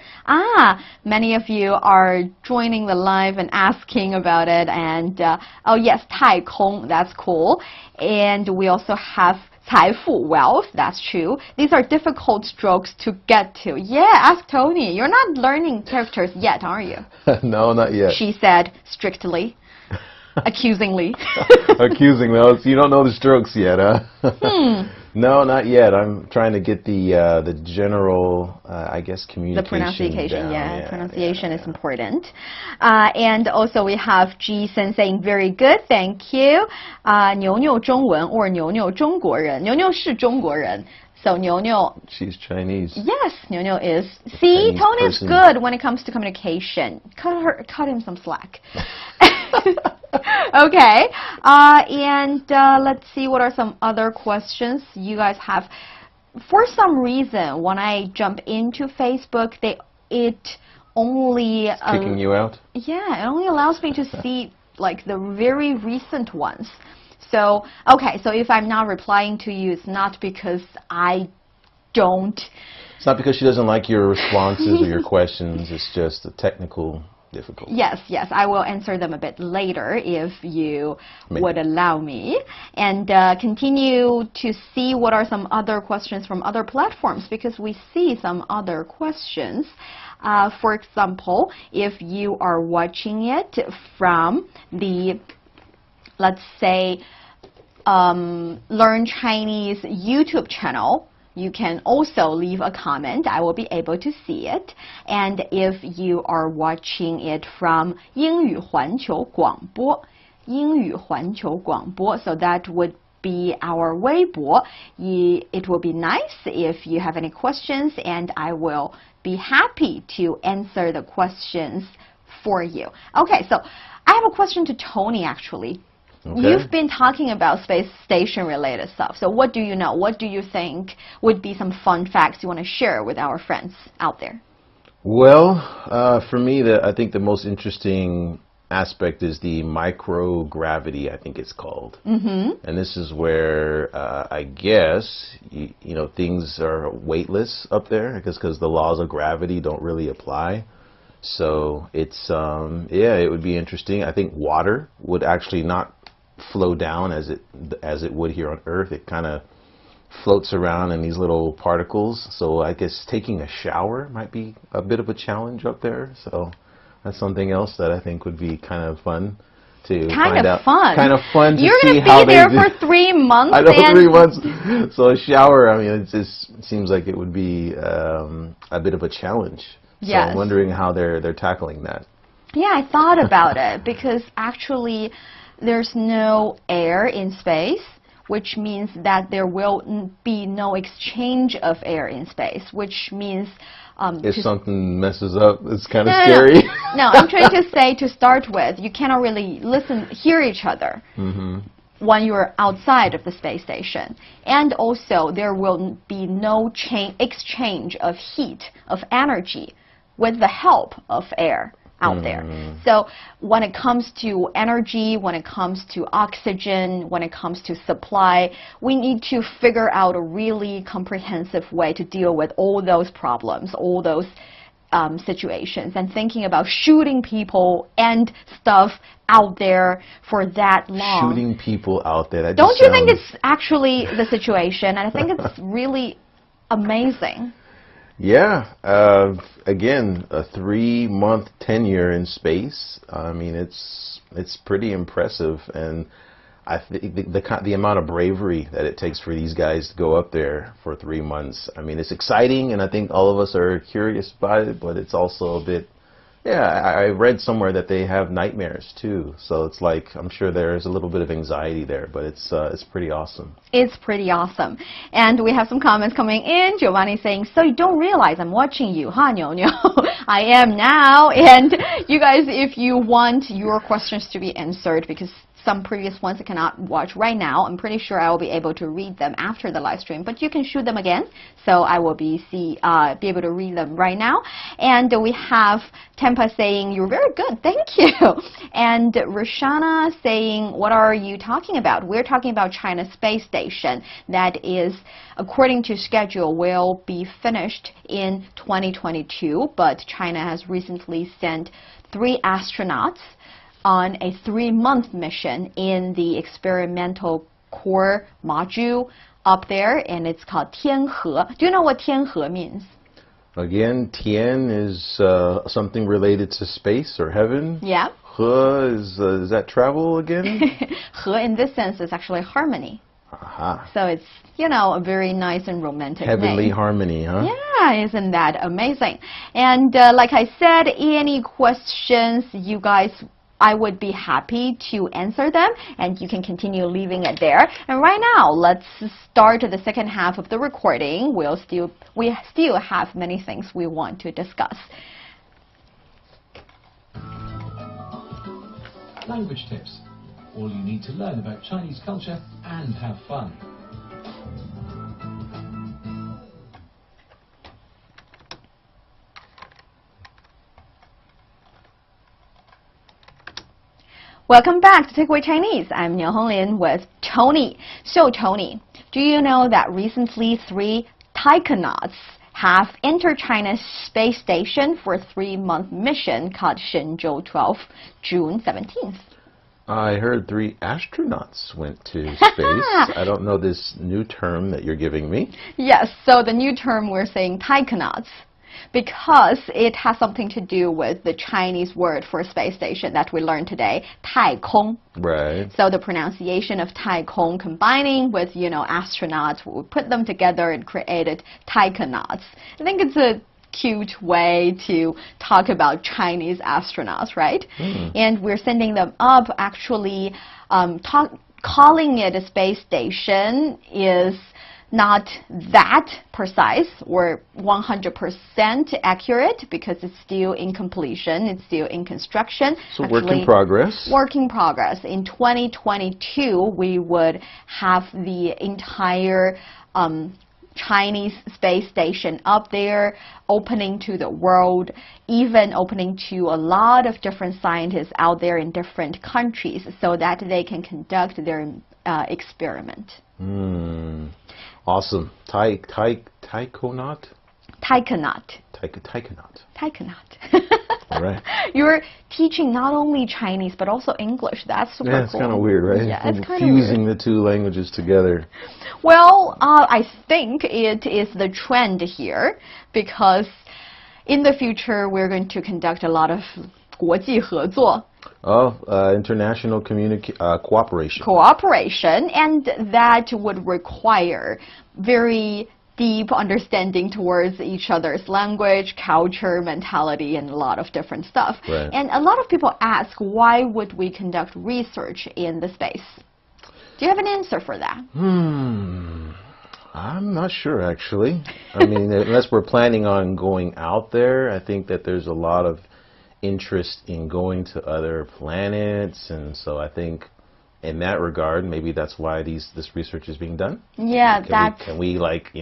A: Many of you are joining the live and asking about it. And oh yes, 太空, that's cool. And we also have 财富, wealth, that's true. These are difficult strokes to get to. Yeah, ask Tony. You're not learning characters yet, are you?
B: No, not yet.
A: She said strictly, accusingly.
B: Accusingly. Oh, so you don't know the strokes yet, huh? No, not yet. I'm trying to get the general, I guess, communication.
A: The pronunciation,
B: down.
A: yeah, pronunciation is important. And also we have G-Sen saying very good, thank you. 牛牛中文 or 牛牛中国人. 牛牛是中国人. So 牛牛.
B: She's Chinese.
A: Yes, 牛牛 is. See, Tony is good when it comes to communication. Cut him some slack. Okay, and let's see what are some other questions you guys have. For some reason, when I jump into Facebook, it only
B: It's kicking you out?
A: Yeah, it only allows me to see like the very recent ones. So okay, so if I'm not replying to you, it's not because I don't.
B: It's not because she doesn't like your responses or your questions. It's just a technical difficulty.
A: Yes, yes, I will answer them a bit later if you would allow me. And continue to see what are some other questions from other platforms, because we see some other questions. For example, if you are watching it from the, let's say, Learn Chinese YouTube channel, you can also leave a comment. I will be able to see it. And if you are watching it from 英语环球广播, 英语环球广播, so that would be our 微博. It will be nice if you have any questions, and I will be happy to answer the questions for you. Okay, so I have a question to Tony actually. Okay. You've been talking about space station related stuff. So what do you know? What do you think would be some fun facts you want to share with our friends out there?
B: Well, for me, I think the most interesting aspect is the microgravity, I think it's called. And this is where I guess you know, things are weightless up there, because the laws of gravity don't really apply. So it's yeah, it would be interesting. I think water would actually not flow down as it would here on Earth. It kind of floats around in these little particles. So I guess taking a shower might be a bit of a challenge up there. So that's something else that I think would be kind of fun to find out. Kind of fun to
A: You're
B: see
A: how they do. You're going to be there
B: do.
A: for 3 months.
B: I know, 3 months. So a shower, I mean, it just seems like it would be a bit of a challenge. So I'm wondering how they're tackling that.
A: Yeah, I thought about it, because actually there's no air in space, which means that there will be no exchange of air in space, which means
B: if something messes up, it's kind of scary.
A: No, I'm trying to say, to start with, you cannot really hear each other. when you're outside of the space station. And also, there will be no exchange of heat, of energy, with the help of air out there. So when it comes to energy, when it comes to oxygen, when it comes to supply, we need to figure out a really comprehensive way to deal with all those problems, all those situations, and thinking about shooting people and stuff out there for that long.
B: Shooting people out there. That
A: Don't
B: just
A: you think
B: sounds-
A: it's actually the situation? And I think it's really amazing.
B: Yeah. Again, a 3-month tenure in space. I mean, it's pretty impressive, and I think the amount of bravery that it takes for these guys to go up there for 3 months. I mean, it's exciting, and I think all of us are curious about it, but it's also a bit. Yeah, I read somewhere that they have nightmares too, so it's like I'm sure there's a little bit of anxiety there, but it's pretty awesome.
A: It's pretty awesome. And we have some comments coming in. Giovanni saying, so you don't realize I'm watching you, huh, Niuniu? I am now. And you guys, if you want your questions to be answered, because some previous ones I cannot watch right now, I'm pretty sure I will be able to read them after the live stream, but you can shoot them again, so I will be able to read them right now. And we have Tempa saying, you're very good, thank you. And Roshana saying, what are you talking about? We're talking about China's space station that is, according to schedule, will be finished in 2022, but China has recently sent 3 astronauts on a 3-month mission in the experimental core module up there, and it's called Tianhe. Do you know what Tianhe means?
B: Again, Tian is something related to space or heaven.
A: Yeah.
B: He is that travel again?
A: He in this sense is actually harmony.
B: Aha.
A: So it's, you know, a very nice and romantic
B: Heavenly
A: name.
B: harmony, huh?
A: Yeah, isn't that amazing? And like I said, any questions you guys, I would be happy to answer them, and you can continue leaving it there. And right now, let's start the second half of the recording. We still have many things we want to discuss.
C: Language tips. All you need to learn about Chinese culture and have fun.
A: Welcome back to Takeaway Chinese. I'm Niu Honglin with Tony. So Tony, do you know that recently 3 taikonauts have entered China's space station for a 3-month mission called Shenzhou 12, June 17th?
B: I heard 3 astronauts went to space. I don't know this new term that you're giving me.
A: Yes, so the new term we're saying taikonauts, because it has something to do with the Chinese word for space station that we learned today, 太空.
B: Right.
A: So the pronunciation of 太空 combining with, you know, astronauts, we put them together and created taikonauts. I think it's a cute way to talk about Chinese astronauts, right? And we're sending them up. Actually, calling it a space station is not that precise or 100% accurate, because it's still in completion, it's still in construction.
B: So work in progress.
A: Work in progress. In 2022, we would have the entire Chinese space station up there, opening to the world, even opening to a lot of different scientists out there in different countries, so that they can conduct their experiment.
B: Awesome. Taikonaut?
A: Taikonaut.
B: Taikonaut.
A: Taikonaut.
B: All right.
A: You're teaching not only Chinese but also English. That's super
B: Yeah, it's
A: cool.
B: kind of weird, right?
A: Yeah, it's kind of
B: fusing
A: weird.
B: the 2 languages together.
A: Well, I think it is the trend here, because in the future we're going to conduct a lot of 国际合作.
B: International cooperation.
A: Cooperation, and that would require very deep understanding towards each other's language, culture, mentality, and a lot of different stuff.
B: Right.
A: And a lot of people ask, why would we conduct research in the space? Do you have an answer for that?
B: I'm not sure, actually. I mean, unless we're planning on going out there, I think that there's a lot of interest in going to other planets, and so I think in that regard, maybe that's why this research is being done.
A: Yeah,
B: can we like,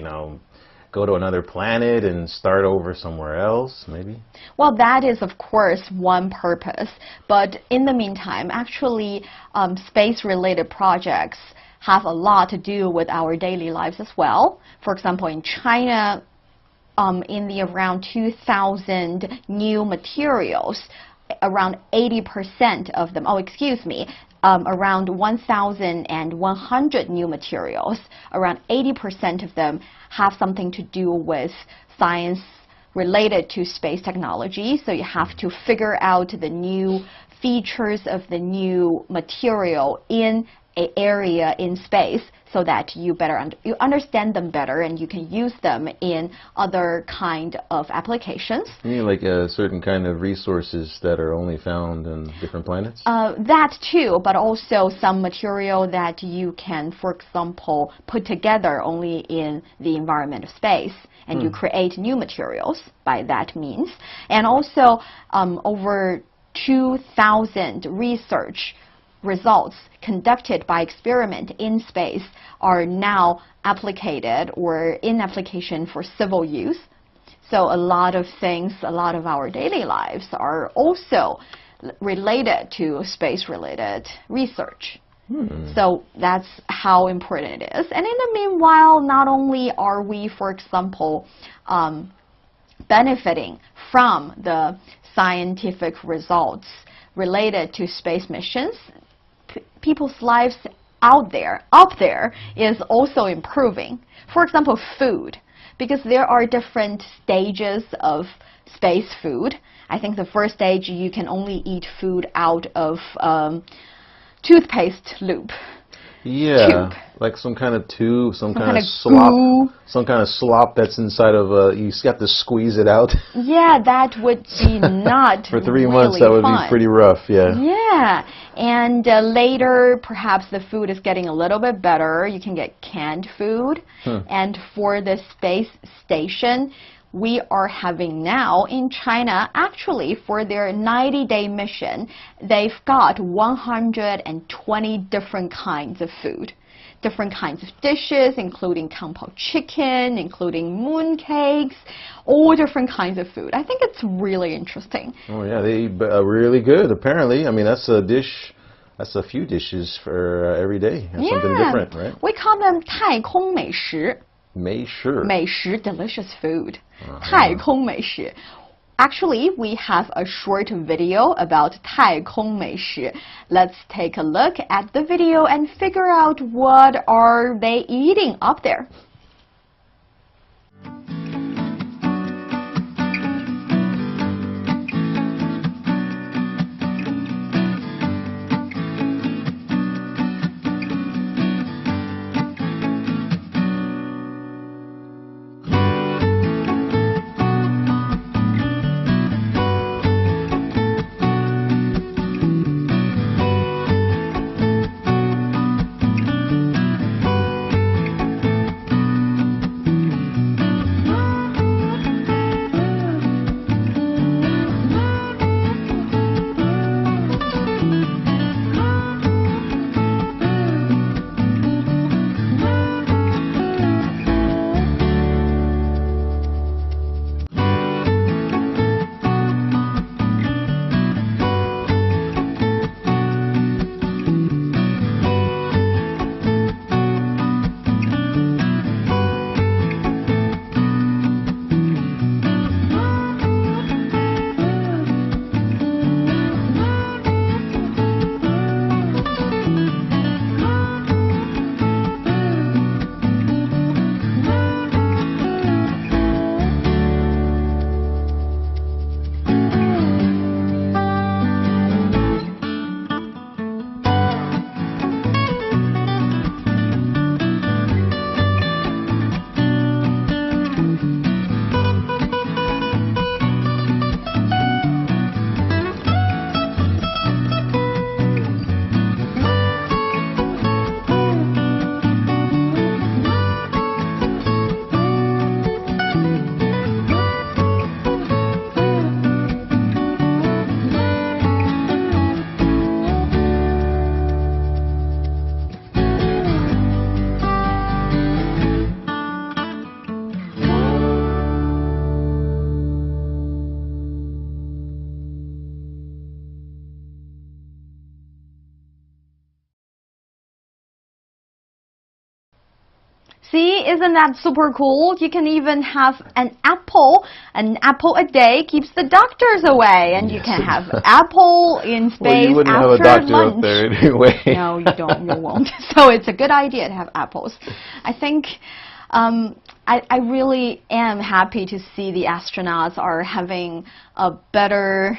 B: go to another planet and start over somewhere else, maybe?
A: Well, that is, of course, one purpose. But in the meantime, actually, space-related projects have a lot to do with our daily lives as well. For example, in China, in the around 2,000 new materials, around 80% of them, around 1,100 new materials, around 80% of them have something to do with science related to space technology. So you have to figure out the new features of the new material in an area in space so that you understand them better and you can use them in other kind of applications.
B: You mean like certain kind of resources that are only found in different planets?
A: That too, but also some material that you can, for example, put together only in the environment of space, and you create new materials by that means. And also over 2,000 research results conducted by experiment in space are now applicated or in application for civil use. So a lot of things, a lot of our daily lives are also related to space-related research. So that's how important it is. And in the meanwhile, not only are we, for example, benefiting from the scientific results related to space missions, people's lives up there is also improving. For example, food, because there are different stages of space food. I think the first stage you can only eat food out of toothpaste loop.
B: Yeah,
A: tube.
B: Like some kind of tube, some kind of
A: slop,
B: goo. Some kind of slop that's inside of you have to squeeze it out.
A: Yeah, that would be not
B: For 3
A: really
B: months, that would
A: fun.
B: be pretty rough. Yeah.
A: Yeah, and later perhaps the food is getting a little bit better. You can get canned food, and for the space station, we are having now in China, actually for their 90-day mission, they've got 120 different kinds of food. Different kinds of dishes, including kung pao chicken, including mooncakes, all different kinds of food. I think it's really interesting.
B: Oh yeah, they eat really good, apparently. I mean, that's a dish, that's a few dishes for every day. That's something different, right?
A: We call them 太空美食.
B: 美食.
A: 美食, delicious food. 太空美食. Actually, we have a short video about 太空美食. Let's take a look at the video and figure out what are they eating up there. See, isn't that super cool? You can even have an apple. An apple a day keeps the doctors away, and you can have apple in space
B: well, you wouldn't
A: after
B: have a doctor
A: lunch.
B: up there anyway.
A: No, you don't. You won't. So it's a good idea to have apples. I think. I really am happy to see the astronauts are having a better,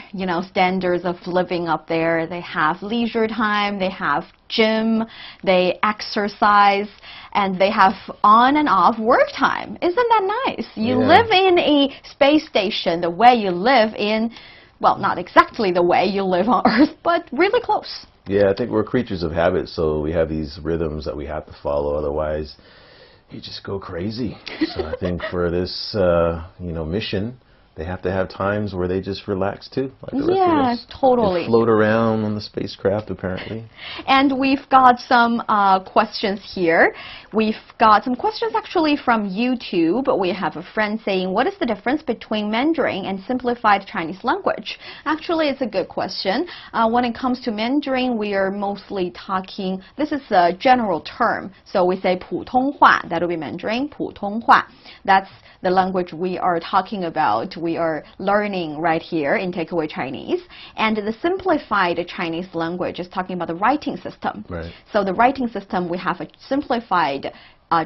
A: standards of living up there. They have leisure time, they have gym, they exercise, and they have on and off work time. Isn't that nice? You live in a space station the way you live in, well, not exactly the way you live on Earth, but really close.
B: Yeah, I think we're creatures of habit, so we have these rhythms that we have to follow, otherwise you just go crazy. So I think for this, mission, they have to have times where they just relax too, like the rest of us.
A: Totally.
B: They float around on the spacecraft, apparently.
A: And we've got some questions here. We've got some questions actually from YouTube. We have a friend saying, what is the difference between Mandarin and simplified Chinese language? Actually, it's a good question. When it comes to Mandarin, we are mostly talking, this is a general term. So we say 普通话, that will be Mandarin, 普通话. That's the language we are talking about, we are learning right here in Takeaway Chinese. And the simplified Chinese language is talking about the writing system.
B: Right.
A: So the writing system, we have a simplified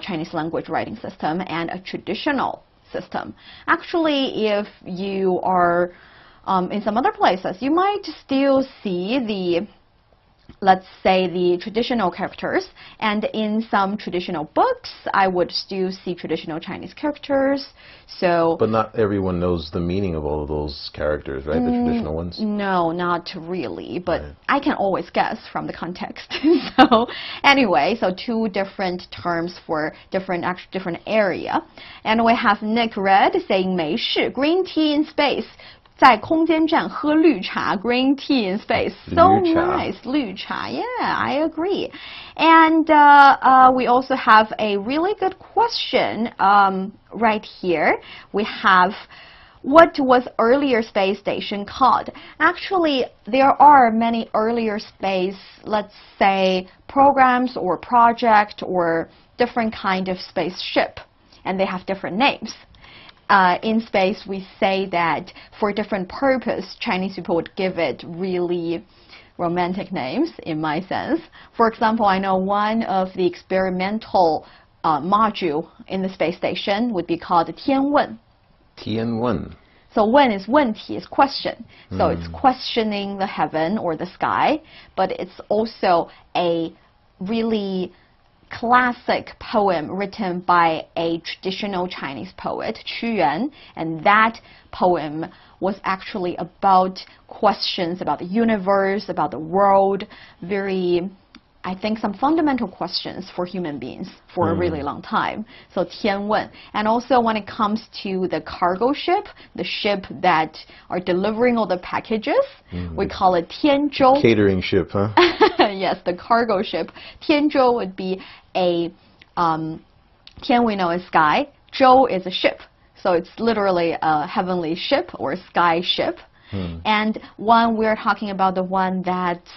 A: Chinese language writing system and a traditional system. Actually, if you are in some other places, you might still see the, let's say, the traditional characters, and in some traditional books I would still see traditional Chinese characters. So
B: but not everyone knows the meaning of all of those characters, right? The traditional ones?
A: No, not really, but
B: right.
A: I can always guess from the context. So anyway, so two different terms for different area. And we have Nick Red saying 没事 green tea in space. 在空间站喝绿茶 green tea in space. So nice. 绿茶. Yeah, I agree. And we also have a really good question right here. We have, what was earlier space station called? Actually, there are many earlier space, let's say, programs or project or different kind of spaceship, and they have different names. In space, we say that for different purpose, Chinese people would give it really romantic names, in my sense. For example, I know one of the experimental module in the space station would be called 天问.
B: 天问.
A: So 问 is 问题, is question. So it's questioning the heaven or the sky, but it's also a really classic poem written by a traditional Chinese poet, Qu Yuan, and that poem was actually about questions about the universe, about the world, very, I think, some fundamental questions for human beings for a really long time. So 天问. And also when it comes to the cargo ship, the ship that are delivering all the packages, we call it 天舟.
B: Catering ship, huh?
A: Yes, the cargo ship. 天舟 would be a, 天 we know is sky, 舟 is a ship. So it's literally a heavenly ship or sky ship. And one we're talking about, the one that's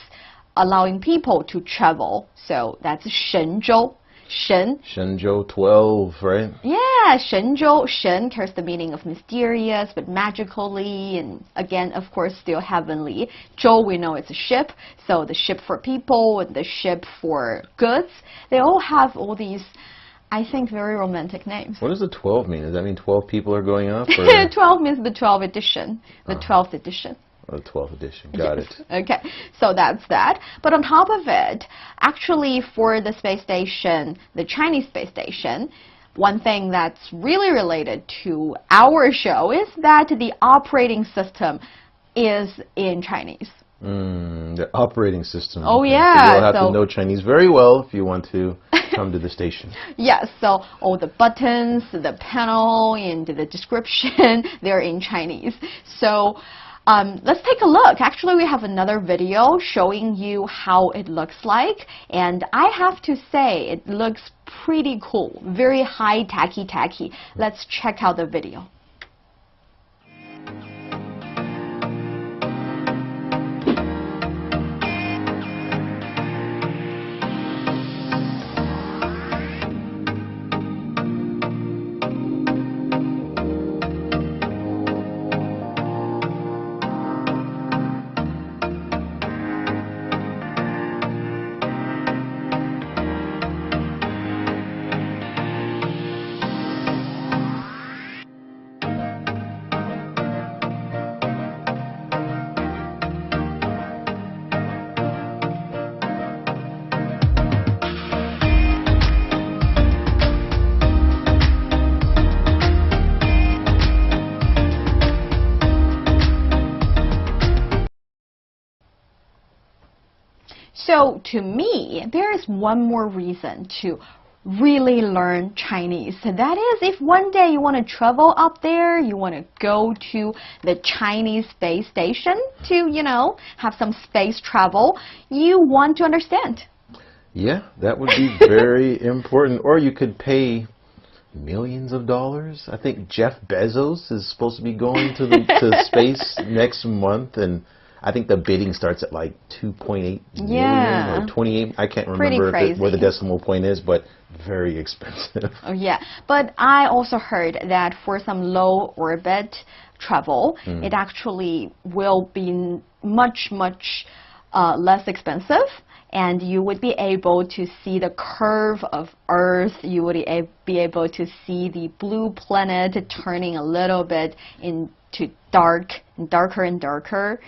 A: allowing people to travel. So that's 神舟. 神.
B: 神舟 12, right?
A: Yeah, 神舟. 神 carries the meaning of mysterious, but magically, and again, of course, still heavenly. 舟, we know it's a ship. So the ship for people and the ship for goods, they all have all these, I think, very romantic names.
B: What does the 12 mean? Does that mean 12 people are going up? Or?
A: 12 means the 12th edition. The 12th edition.
B: Oh, the 12th edition. Got it.
A: Okay, so that's that. But on top of it, actually for the space station, the Chinese space station, one thing that's really related to our show is that the operating system is in Chinese.
B: The operating system.
A: Oh,
B: okay.
A: yeah.
B: So you'll have to know Chinese very well if you want to come to the station.
A: Yes, so all the buttons, the panel, and the description, they're in Chinese. So let's take a look. Actually, we have another video showing you how it looks like, and I have to say it looks pretty cool, very high tacky. Let's check out the video. So to me, there is one more reason to really learn Chinese. That is, if one day you want to travel up there, you want to go to the Chinese space station to, have some space travel, you want to understand.
B: Yeah, that would be very important. Or you could pay millions of dollars. I think Jeff Bezos is supposed to be going to space next month, and I think the bidding starts at like 2.8 million or 28. I can't remember where the decimal point is, but very expensive.
A: Oh yeah, but I also heard that for some low orbit travel, it actually will be much less expensive. And you would be able to see the curve of Earth. You would be able to see the blue planet turning a little bit into darker and darker.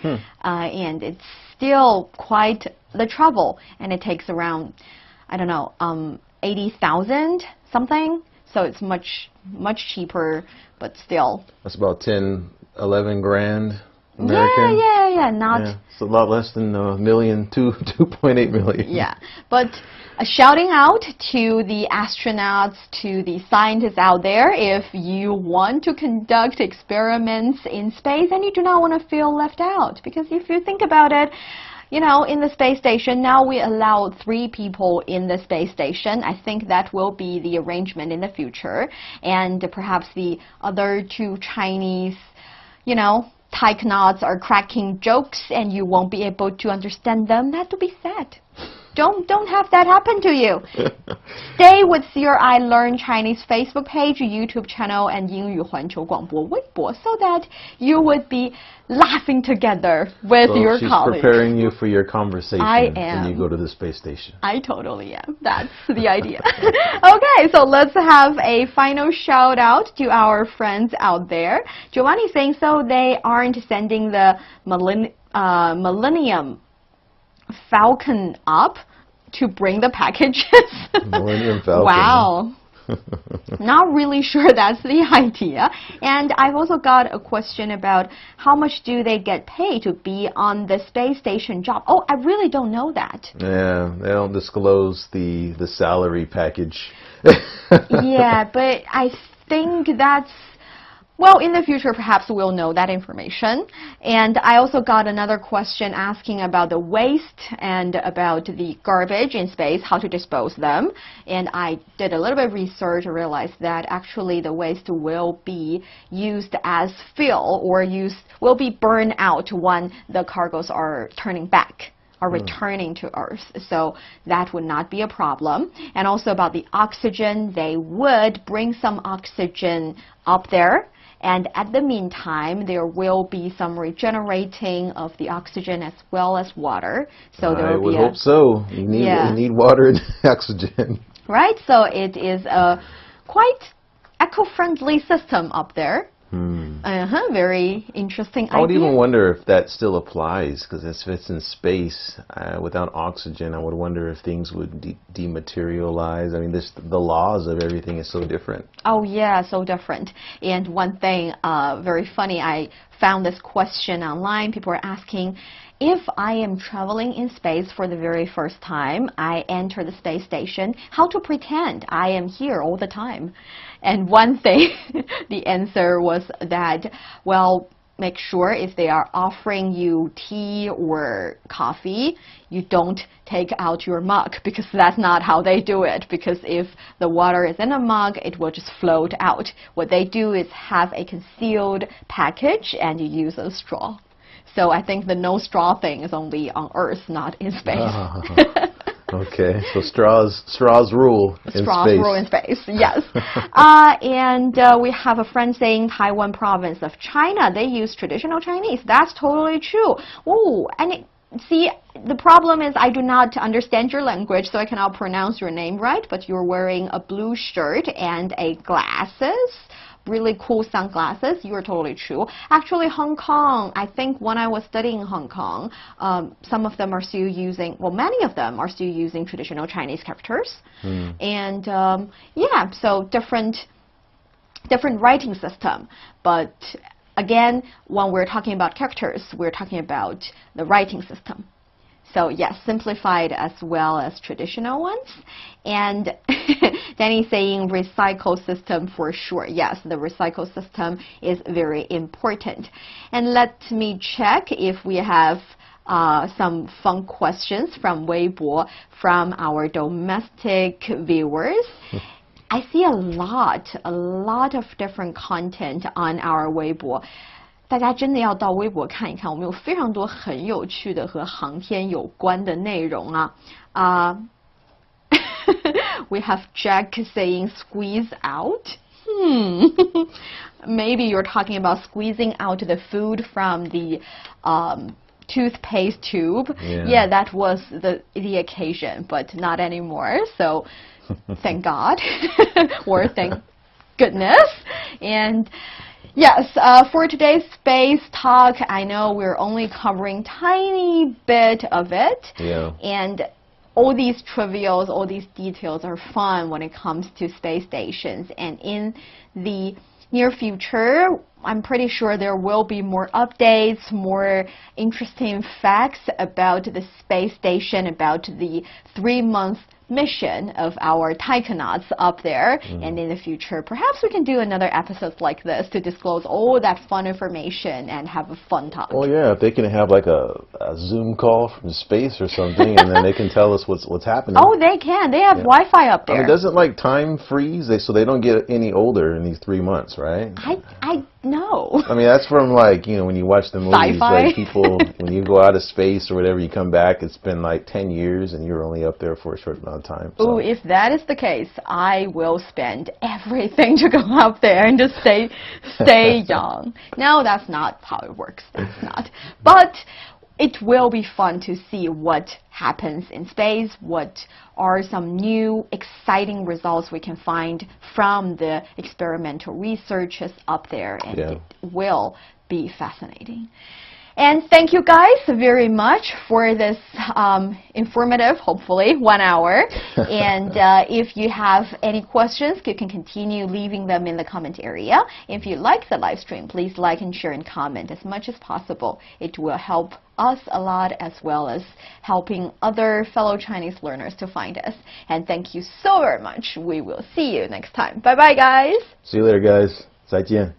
A: And it's still quite the travel. And it takes around, I don't know, 80,000 something. So it's much cheaper, but still.
B: That's about 10, 11 grand. American?
A: Yeah.
B: It's a lot less than a million, 2.8 million.
A: Yeah, but shouting out to the astronauts, to the scientists out there, if you want to conduct experiments in space and you do not want to feel left out, because if you think about it, in the space station, now we allow 3 people in the space station. I think that will be the arrangement in the future. And perhaps the other 2 Chinese, taikonauts are cracking jokes and you won't be able to understand them. That would be sad. Don't have that happen to you. Stay with CRI Learn Chinese Facebook page, YouTube channel, and 英语环球广播微博 so that you would be laughing together with your colleagues.
B: She's preparing you for your conversation
A: I am.
B: when you go to the space station.
A: I totally am. That's the idea. Okay, so let's have a final shout out to our friends out there. Giovanni saying so they aren't sending the Millennium Falcon up to bring the packages.
B: Millennium Falcon.
A: Wow. Not really sure that's the idea. And I've also got a question about how much do they get paid to be on the space station job? Oh, I really don't know that.
B: Yeah, they don't disclose the salary package.
A: Yeah, but I think that's, well, in the future, perhaps we'll know that information. And I also got another question asking about the waste and about the garbage in space, how to dispose them. And I did a little bit of research and realized that actually the waste will be used as fuel or will be burned out when the cargoes are turning back. Are returning to Earth, so that would not be a problem. And also about the oxygen, they would bring some oxygen up there, and at the meantime, there will be some regenerating of the oxygen as well as water. So there will be
B: hope so. You need water and oxygen.
A: Right, so it is a quite eco-friendly system up there. Very interesting idea.
B: I would even wonder if that still applies, because if it's in space without oxygen, I would wonder if things would dematerialize. I mean, the laws of everything is so different.
A: Oh yeah, so different. And one thing, very funny, I found this question online. People are asking, if I am traveling in space for the very first time, I enter the space station, how to pretend I am here all the time? And one thing, the answer was that, well, make sure if they are offering you tea or coffee, you don't take out your mug, because that's not how they do it. Because if the water is in a mug, it will just float out. What they do is have a concealed package and you use a straw. So I think the no straw thing is only on Earth, not in space.
B: Okay, so straws rule in space.
A: Straws rule in space, yes. And we have a friend saying Taiwan province of China, they use traditional Chinese. That's totally true. Oh, and see, the problem is I do not understand your language, so I cannot pronounce your name right, but you're wearing a blue shirt and glasses. Really cool sunglasses. You are totally true. Actually, Hong Kong, I think when I was studying in Hong Kong, some of them are still using, well, many of them are still using traditional Chinese characters. And yeah, so different writing system. But again, when we're talking about characters, we're talking about the writing system. So yes, simplified as well as traditional ones. And Danny saying recycle system for sure. Yes, the recycle system is very important. And let me check if we have some fun questions from Weibo from our domestic viewers. I see a lot of different content on our Weibo. 大家真的要到微博看一看，我们有非常多很有趣的和航天有关的内容啊。We have Jack saying squeeze out. Maybe you're talking about squeezing out the food from the toothpaste tube. Yeah, that was the occasion, but not anymore. So thank God or thank goodness. And yes, for today's space talk, I know we're only covering tiny bit of it.
B: Yeah.
A: And all these trivials, all these details are fun when it comes to space stations. And in the near future, I'm pretty sure there will be more updates, more interesting facts about the space station, about the 3-month mission of our taikonauts up there. And in the future, perhaps we can do another episode like this to disclose all that fun information and have a fun talk.
B: Oh yeah, if they can have like a Zoom call from space or something, and then they can tell us what's happening.
A: Oh, they can. They have Wi-Fi up there.
B: I mean, doesn't like time freeze? So they don't get any older in these 3 months, right?
A: I know.
B: I mean, that's from like, you know, when you watch the movies,
A: Sci-fi.
B: like people, when you go out of space or whatever, you come back, it's been like 10 years and you're only up there for a short amount of time. So.
A: Oh, if that is the case, I will spend everything to go up there and just stay young. No, that's not how it works. That's not. But it will be fun to see what happens in space, what are some new exciting results we can find from the experimental researches up there, and it will be fascinating. And thank you guys very much for this informative, hopefully, 1 hour. And if you have any questions, you can continue leaving them in the comment area. If you like the live stream, please like and share and comment as much as possible. It will help us a lot, as well as helping other fellow Chinese learners to find us. And thank you so very much. We will see you next time. Bye-bye, guys.
B: See you later, guys. 再见.